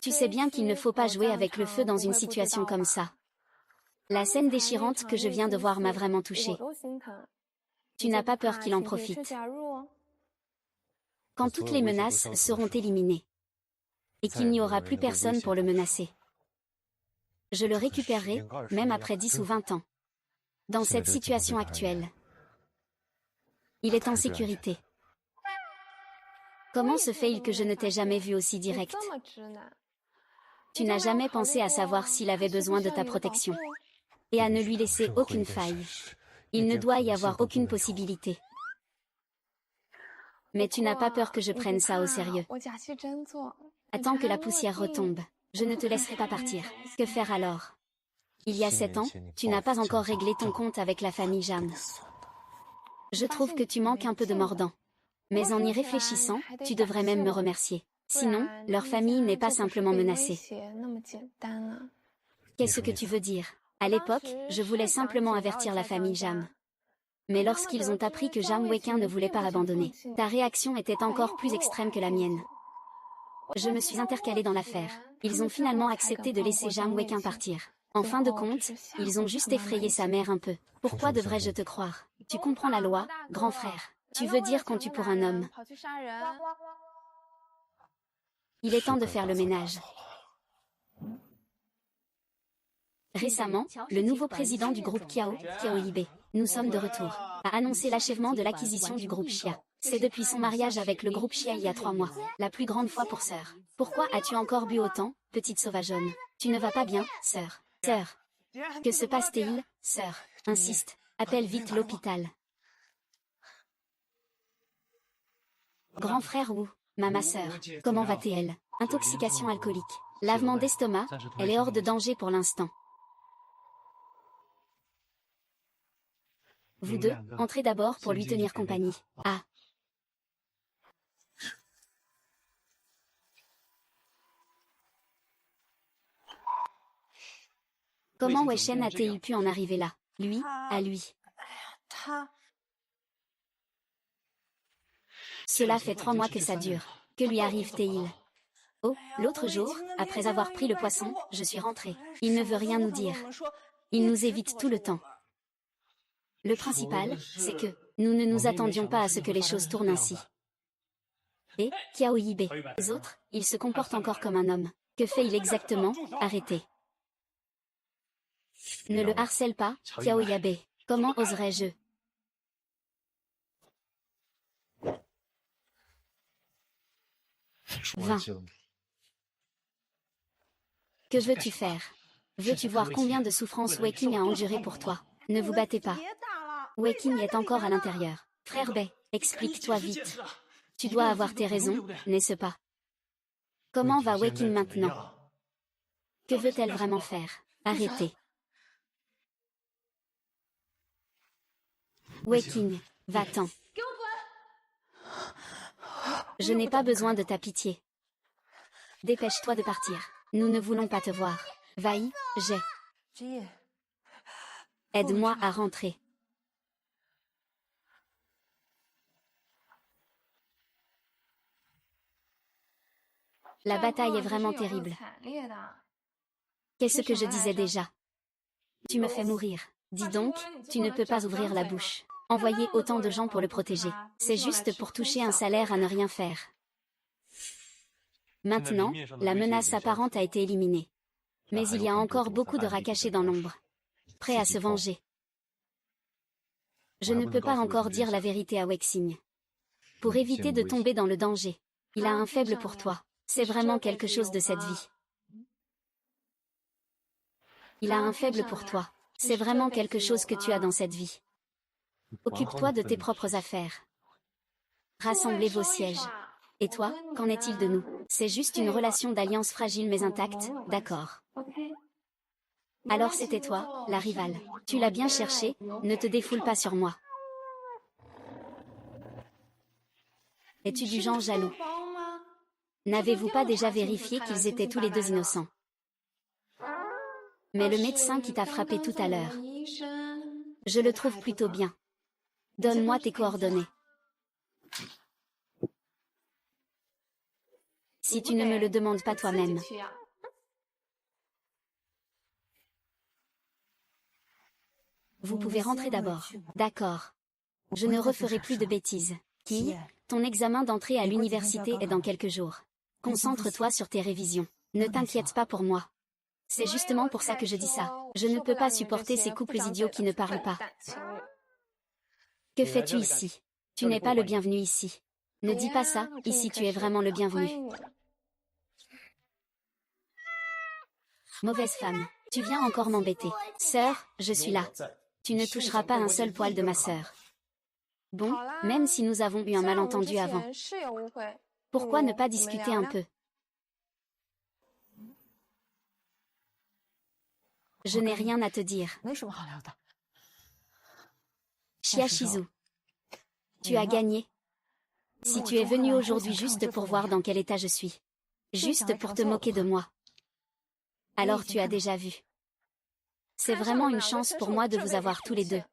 Tu sais bien qu'il ne faut pas jouer avec le feu dans une situation comme ça. La scène déchirante que je viens de voir m'a vraiment touchée. Tu n'as pas peur qu'il en profite? Quand toutes les menaces seront éliminées, et qu'il n'y aura plus personne pour le menacer, je le récupérerai, même après 10 ou 20 ans. Dans cette situation actuelle, il est en sécurité. Comment se fait-il que je ne t'ai jamais vu aussi direct? Tu n'as jamais pensé à savoir s'il avait besoin de ta protection, et à ne lui laisser aucune faille. Il ne doit y avoir aucune possibilité. Mais tu n'as pas peur que je prenne ça au sérieux. Attends que la poussière retombe. Je ne te laisserai pas partir. Que faire alors? Il y a 7 ans, tu n'as pas encore réglé ton compte avec la famille Jam. Je trouve que tu manques un peu de mordant. Mais en y réfléchissant, tu devrais même me remercier. Sinon, leur famille n'est pas simplement menacée. Qu'est-ce que tu veux dire? À l'époque, je voulais simplement avertir la famille Jam. Mais lorsqu'ils ont appris que Jam Wequin ne voulait pas abandonner, ta réaction était encore plus extrême que la mienne. Je me suis intercalée dans l'affaire. Ils ont finalement accepté de laisser Jam Wequin partir. En fin de compte, ils ont juste effrayé sa mère un peu. Pourquoi devrais-je te croire? Tu comprends la loi, grand frère. Tu veux dire qu'on tue pour un homme. Il est temps de faire le ménage. Récemment, le nouveau président du groupe Xiao Yibei, nous sommes de retour, a annoncé l'achèvement de l'acquisition du groupe Xia. C'est depuis son mariage avec le groupe Xia il y a 3 mois, la plus grande fois pour sœur. Pourquoi as-tu encore bu autant, petite sauvageonne? Tu ne vas pas bien, sœur. Sœur. Que se passe-t-il, sœur? Insiste. Appelle vite l'hôpital. Grand frère Wu, ma sœur, comment va-t-elle? Intoxication alcoolique. Lavement d'estomac, elle est hors de danger pour l'instant. Vous deux, entrez d'abord pour lui tenir compagnie. Ah. Comment Wei Shen a-t-il pu en arriver là? Lui, à lui. Cela fait 3 mois que ça dure. Que lui arrive-t-il? Oh, l'autre jour, après avoir pris le poisson, je suis rentrée. Il ne veut rien nous dire. Il nous évite tout le temps. Le principal, c'est que, nous ne nous attendions pas à ce que les choses tournent ainsi. Et, Xiao Yibei, les autres, il se comporte encore comme un homme. Que fait-il exactement? Arrêtez. Ne le harcèle pas, Xiao Yibei. Comment oserais-je? Va. Que veux-tu faire? Veux-tu voir combien de souffrances Wei Qing a enduré pour toi? Ne vous battez pas. Wei Qing est encore à l'intérieur. Frère Bei, explique-toi vite. Tu dois avoir tes raisons, n'est-ce pas? Comment va Wei Qing maintenant? Que veut-elle vraiment faire? Arrêtez. Wei Qing, va-t'en. Je n'ai pas besoin de ta pitié. Dépêche-toi de partir. Nous ne voulons pas te voir. Vai, j'ai. Aide-moi à rentrer. La bataille est vraiment terrible. Qu'est-ce que je disais déjà? Tu me fais mourir. Dis donc, tu ne peux pas ouvrir la bouche. Envoyer autant de gens pour le protéger. C'est juste pour toucher un salaire à ne rien faire. Maintenant, la menace apparente a été éliminée. Mais il y a encore beaucoup de rats cachés dans l'ombre. Prêts à se venger. Je ne peux pas encore dire la vérité à Weixing. Pour éviter de tomber dans le danger. Il a un faible pour toi. C'est vraiment quelque chose de cette vie. Il a un faible pour toi. C'est vraiment quelque chose que tu as dans cette vie. Occupe-toi de tes propres affaires. Rassemblez vos sièges. Et toi, qu'en est-il de nous? C'est juste une relation d'alliance fragile mais intacte, d'accord. Alors c'était toi, la rivale. Tu l'as bien cherché, ne te défoule pas sur moi. Es-tu du genre jaloux? N'avez-vous pas déjà vérifié qu'ils étaient tous les deux innocents? Mais le médecin qui t'a frappé tout à l'heure, je le trouve plutôt bien. Donne-moi tes coordonnées. Si tu ne me le demandes pas toi-même. Vous pouvez rentrer d'abord. D'accord. Je ne referai plus de bêtises. Qui? Ton examen d'entrée à l'université est dans quelques jours. Concentre-toi sur tes révisions. Ne t'inquiète pas pour moi. C'est justement pour ça que je dis ça. Je ne peux pas supporter ces couples idiots qui ne parlent pas. Que fais-tu ici? Tu n'es pas le bienvenu ici. Ne dis pas ça, ici tu es vraiment le bienvenu. Mauvaise femme, tu viens encore m'embêter. Sœur, je suis là. Tu ne toucheras pas un seul poil de ma sœur. Bon, même si nous avons eu un malentendu avant. Pourquoi ne pas discuter un peu? Je n'ai rien à te dire. Shiachizu. Tu as gagné. Si tu es venu aujourd'hui juste pour voir dans quel état je suis. Juste pour te moquer de moi. Alors tu as déjà vu. C'est vraiment une chance pour moi de vous avoir tous les deux.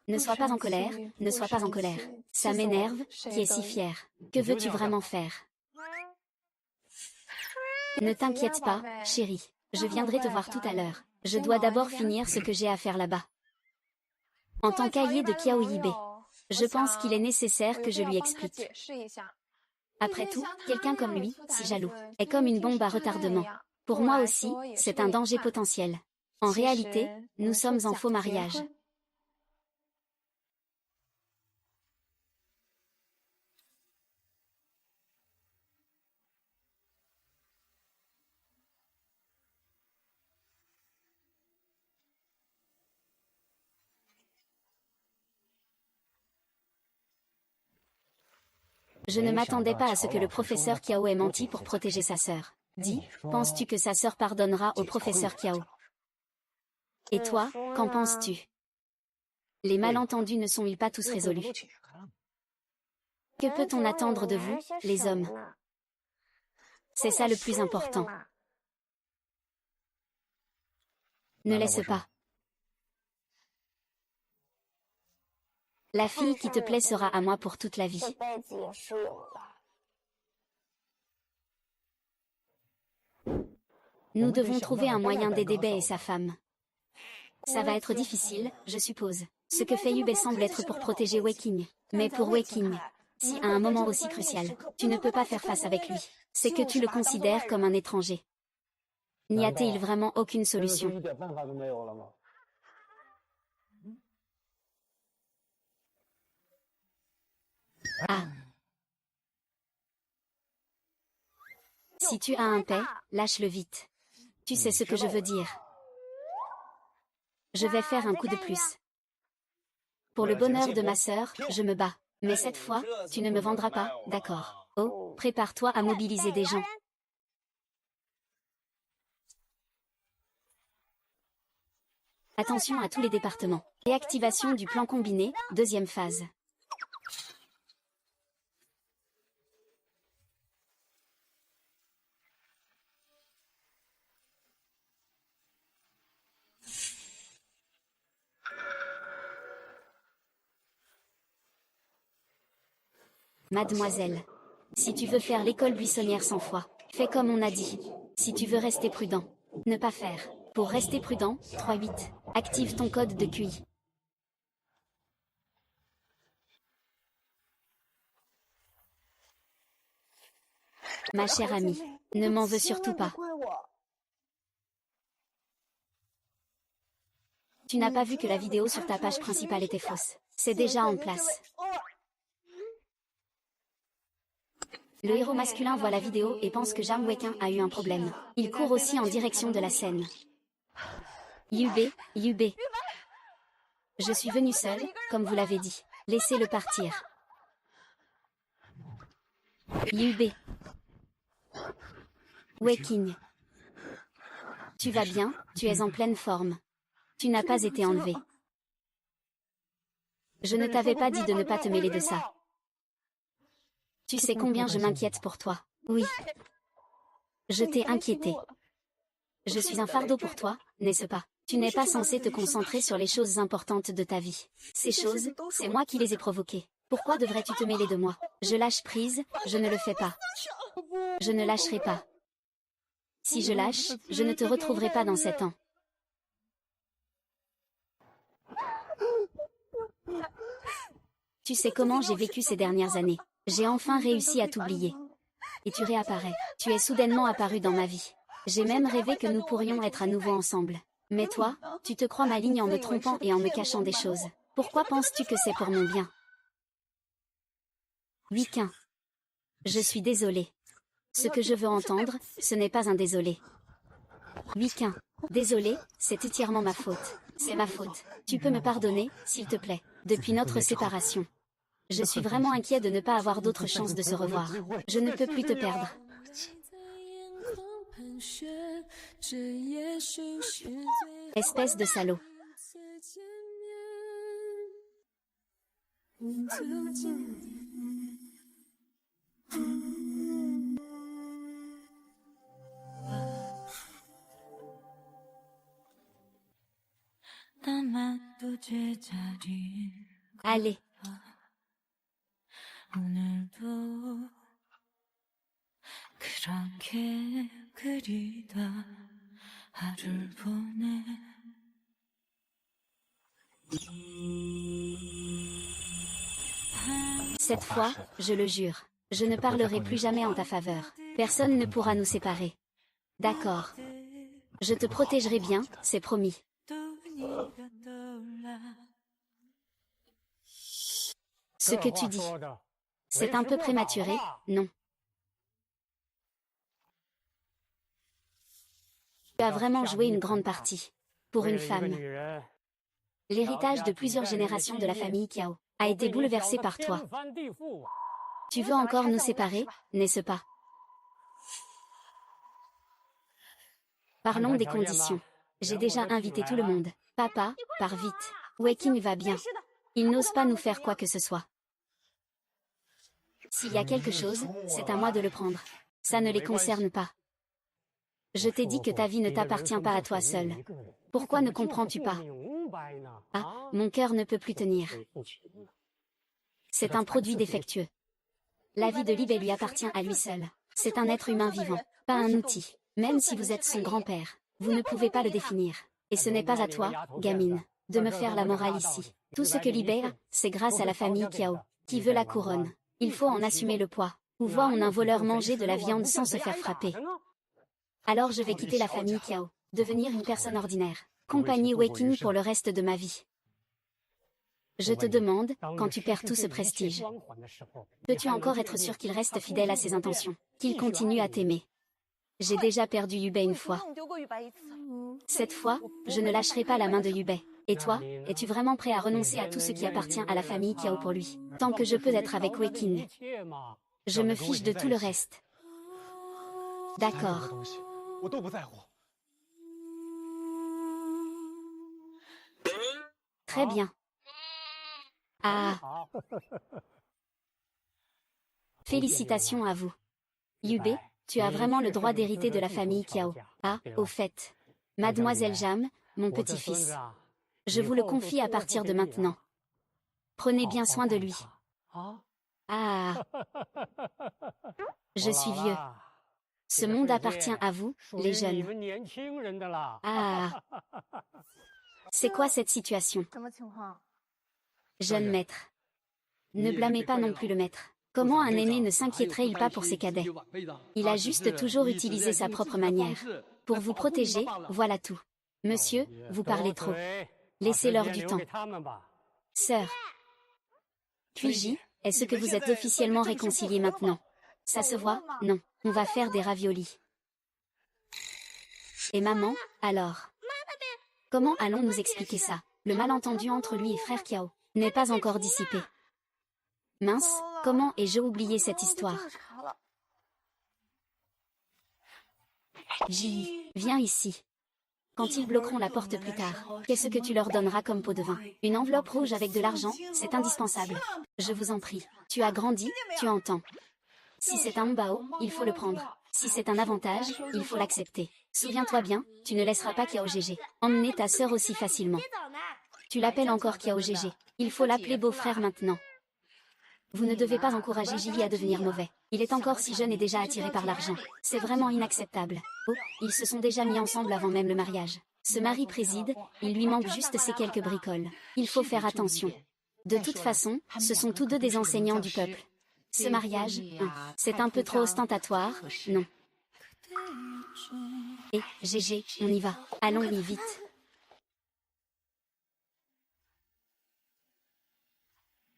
Ne sois pas en colère, ne sois pas en colère. Ça m'énerve, qui est si fier. Que veux-tu vraiment faire? Ne t'inquiète pas, chérie. Je viendrai te voir tout à l'heure. Je dois d'abord finir ce que j'ai à faire là-bas. En tant qu'allié de Qiao Yibe, je pense qu'il est nécessaire que je lui explique. Après tout, quelqu'un comme lui, si jaloux, est comme une bombe à retardement. Pour moi aussi, c'est un danger potentiel. En réalité, nous sommes en faux mariage. Je ne m'attendais pas à ce que le professeur Qiao ait menti pour protéger sa sœur. Dis, penses-tu que sa sœur pardonnera au professeur Qiao? Et toi, qu'en penses-tu? Les malentendus ne sont-ils pas tous résolus? Que peut-on attendre de vous, les hommes? C'est ça le plus important. Ne laisse pas. La fille qui te plaît sera à moi pour toute la vie. Nous devons trouver un moyen d'aider Bei et sa femme. Ça va être difficile, je suppose. Ce que fait Yubei semble être pour protéger Weixing. Mais pour Weixing, si à un moment aussi crucial, tu ne peux pas faire face avec lui, c'est que tu le considères comme un étranger. N'y a-t-il vraiment aucune solution? Ah. Si tu as un paix, lâche-le vite. Tu sais ce que je veux dire. Je vais faire un coup de plus. Pour le bonheur de ma sœur, je me bats. Mais cette fois, tu ne me vendras pas, d'accord? Oh, prépare-toi à mobiliser des gens. Attention à tous les départements. Réactivation du plan combiné, deuxième phase. Mademoiselle, si tu veux faire l'école buissonnière 100 fois, fais comme on a dit. Si tu veux rester prudent, ne pas faire. Pour rester prudent, 3-8. Active ton code de QI. Ma chère amie, ne m'en veux surtout pas. Tu n'as pas vu que la vidéo sur ta page principale était fausse. C'est déjà en place. Le héros masculin voit la vidéo et pense que Jang Wekin a eu un problème. Il court aussi en direction de la scène. Yubei, Yubei. Je suis venu seul, comme vous l'avez dit. Laissez-le partir. Yubei. Wekin. Tu vas bien, tu es en pleine forme. Tu n'as pas été enlevé. Je ne t'avais pas dit de ne pas te mêler de ça. Tu sais combien je m'inquiète pour toi. Oui. Je t'ai inquiété. Je suis un fardeau pour toi, n'est-ce pas? Tu n'es pas censé te concentrer sur les choses importantes de ta vie. Ces choses, c'est moi qui les ai provoquées. Pourquoi devrais-tu te mêler de moi? Je lâche prise, je ne le fais pas. Je ne lâcherai pas. Si je lâche, je ne te retrouverai pas dans 7 ans. Tu sais comment j'ai vécu ces dernières années. J'ai enfin réussi à t'oublier. Et tu réapparais. Tu es soudainement apparu dans ma vie. J'ai même rêvé que nous pourrions être à nouveau ensemble. Mais toi, tu te crois maligne en me trompant et en me cachant des choses. Pourquoi penses-tu que c'est pour mon bien? Wekin. Je suis désolée. Ce que je veux entendre, ce n'est pas un désolé. Wekin. Désolé, c'est entièrement ma faute. C'est ma faute. Tu peux me pardonner, s'il te plaît. Depuis notre séparation. Je suis vraiment inquiet de ne pas avoir d'autre chance de se revoir. Je ne peux plus te perdre. Espèce de salaud. Allez. Cette fois, je le jure, je ne parlerai plus jamais en ta faveur. Personne ne pourra nous séparer. D'accord. Je te protégerai bien, c'est promis. Ce que tu dis. C'est un peu prématuré, non? Tu as vraiment joué une grande partie. Pour une femme. L'héritage de plusieurs générations de la famille Kiao a été bouleversé par toi. Tu veux encore nous séparer, n'est-ce pas? Parlons des conditions. J'ai déjà invité tout le monde. Papa, pars vite. Wekin va bien. Il n'ose pas nous faire quoi que ce soit. S'il y a quelque chose, c'est à moi de le prendre. Ça ne les concerne pas. Je t'ai dit que ta vie ne t'appartient pas à toi seul. Pourquoi ne comprends-tu pas? Ah, mon cœur ne peut plus tenir. C'est un produit défectueux. La vie de Libé lui appartient à lui seul. C'est un être humain vivant, pas un outil. Même si vous êtes son grand-père, vous ne pouvez pas le définir. Et ce n'est pas à toi, gamine, de me faire la morale ici. Tout ce que Libé a, c'est grâce à la famille Kiao, qui veut la couronne. Il faut en assumer le poids. Ou voit-on un voleur manger de la viande sans se faire frapper? Alors je vais quitter la famille Kiao, devenir une personne ordinaire, compagnie Wekin pour le reste de ma vie. Je te demande, quand tu perds tout ce prestige, peux-tu encore être sûr qu'il reste fidèle à ses intentions, qu'il continue à t'aimer? J'ai déjà perdu Yubei une fois. Cette fois, je ne lâcherai pas la main de Yubei. Et toi, es-tu vraiment prêt à renoncer à tout ce qui appartient à la famille Kiao pour lui, tant que je peux être avec Wekin? Je me fiche de tout le reste. D'accord. Très bien. Ah. Félicitations à vous. Yubei, tu as vraiment le droit d'hériter de la famille Kiao. Ah, au fait. Mademoiselle Jam, mon petit-fils. Je vous le confie à partir de maintenant. Prenez bien soin de lui. Ah. Je suis vieux. Ce monde appartient à vous, les jeunes. Ah. C'est quoi cette situation? 什么情况？ Jeune maître. Ne blâmez pas non plus le maître. Comment un aîné ne s'inquiéterait-il pas pour ses cadets? Il a juste toujours utilisé sa propre manière. Pour vous protéger, voilà tout. Monsieur, vous parlez trop. Laissez-leur du temps. Sœur. Puis-je, est-ce que vous êtes officiellement réconciliés maintenant? Ça se voit? Non. On va faire des raviolis. Et maman, alors? Comment allons nous expliquer ça? Le malentendu entre lui et frère Kiao n'est pas encore dissipé. Mince, comment ai-je oublié cette histoire? Ji, viens ici. Quand ils bloqueront la porte plus tard, qu'est-ce que tu leur donneras comme pot de vin? Une enveloppe rouge avec de l'argent, c'est indispensable. Je vous en prie. Tu as grandi, tu entends. Si c'est un mbao, il faut le prendre. Si c'est un avantage, il faut l'accepter. Souviens-toi bien, tu ne laisseras pas Kiao Gégé emmener ta sœur aussi facilement. Tu l'appelles encore Kiao Gégé. Il faut l'appeler beau-frère maintenant. Vous ne devez pas encourager Jili à devenir mauvais. Il est encore si jeune et déjà attiré par l'argent. C'est vraiment inacceptable. Oh, ils se sont déjà mis ensemble avant même le mariage. Ce mari préside, il lui manque juste ces quelques bricoles. Il faut faire attention. De toute façon, ce sont tous deux des enseignants du peuple. Ce mariage, c'est un peu trop ostentatoire, non. Et, Gégé, on y va. Allons-y vite.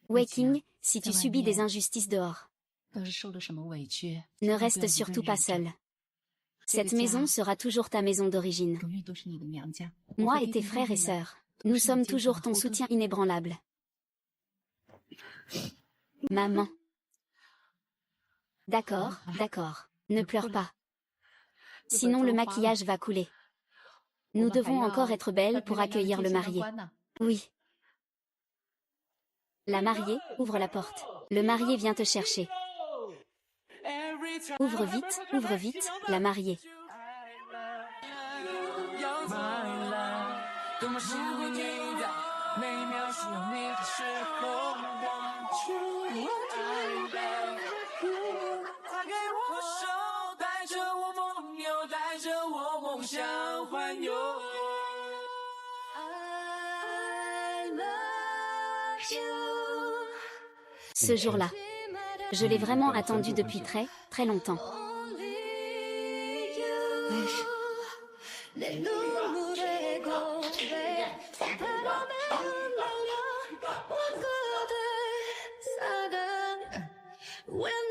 Waking, si tu subis des injustices dehors, ne reste surtout pas seul. Cette maison sera toujours ta maison d'origine. Moi et tes frères et sœurs, nous sommes toujours ton soutien inébranlable. Maman. D'accord, d'accord. Ne pleure pas. Sinon le maquillage va couler. Nous devons encore être belles pour accueillir le marié. Oui. La mariée, ouvre la porte. Le marié vient te chercher. Ouvre vite, la mariée. Ce jour-là, je l'ai vraiment attendu depuis très, très longtemps. When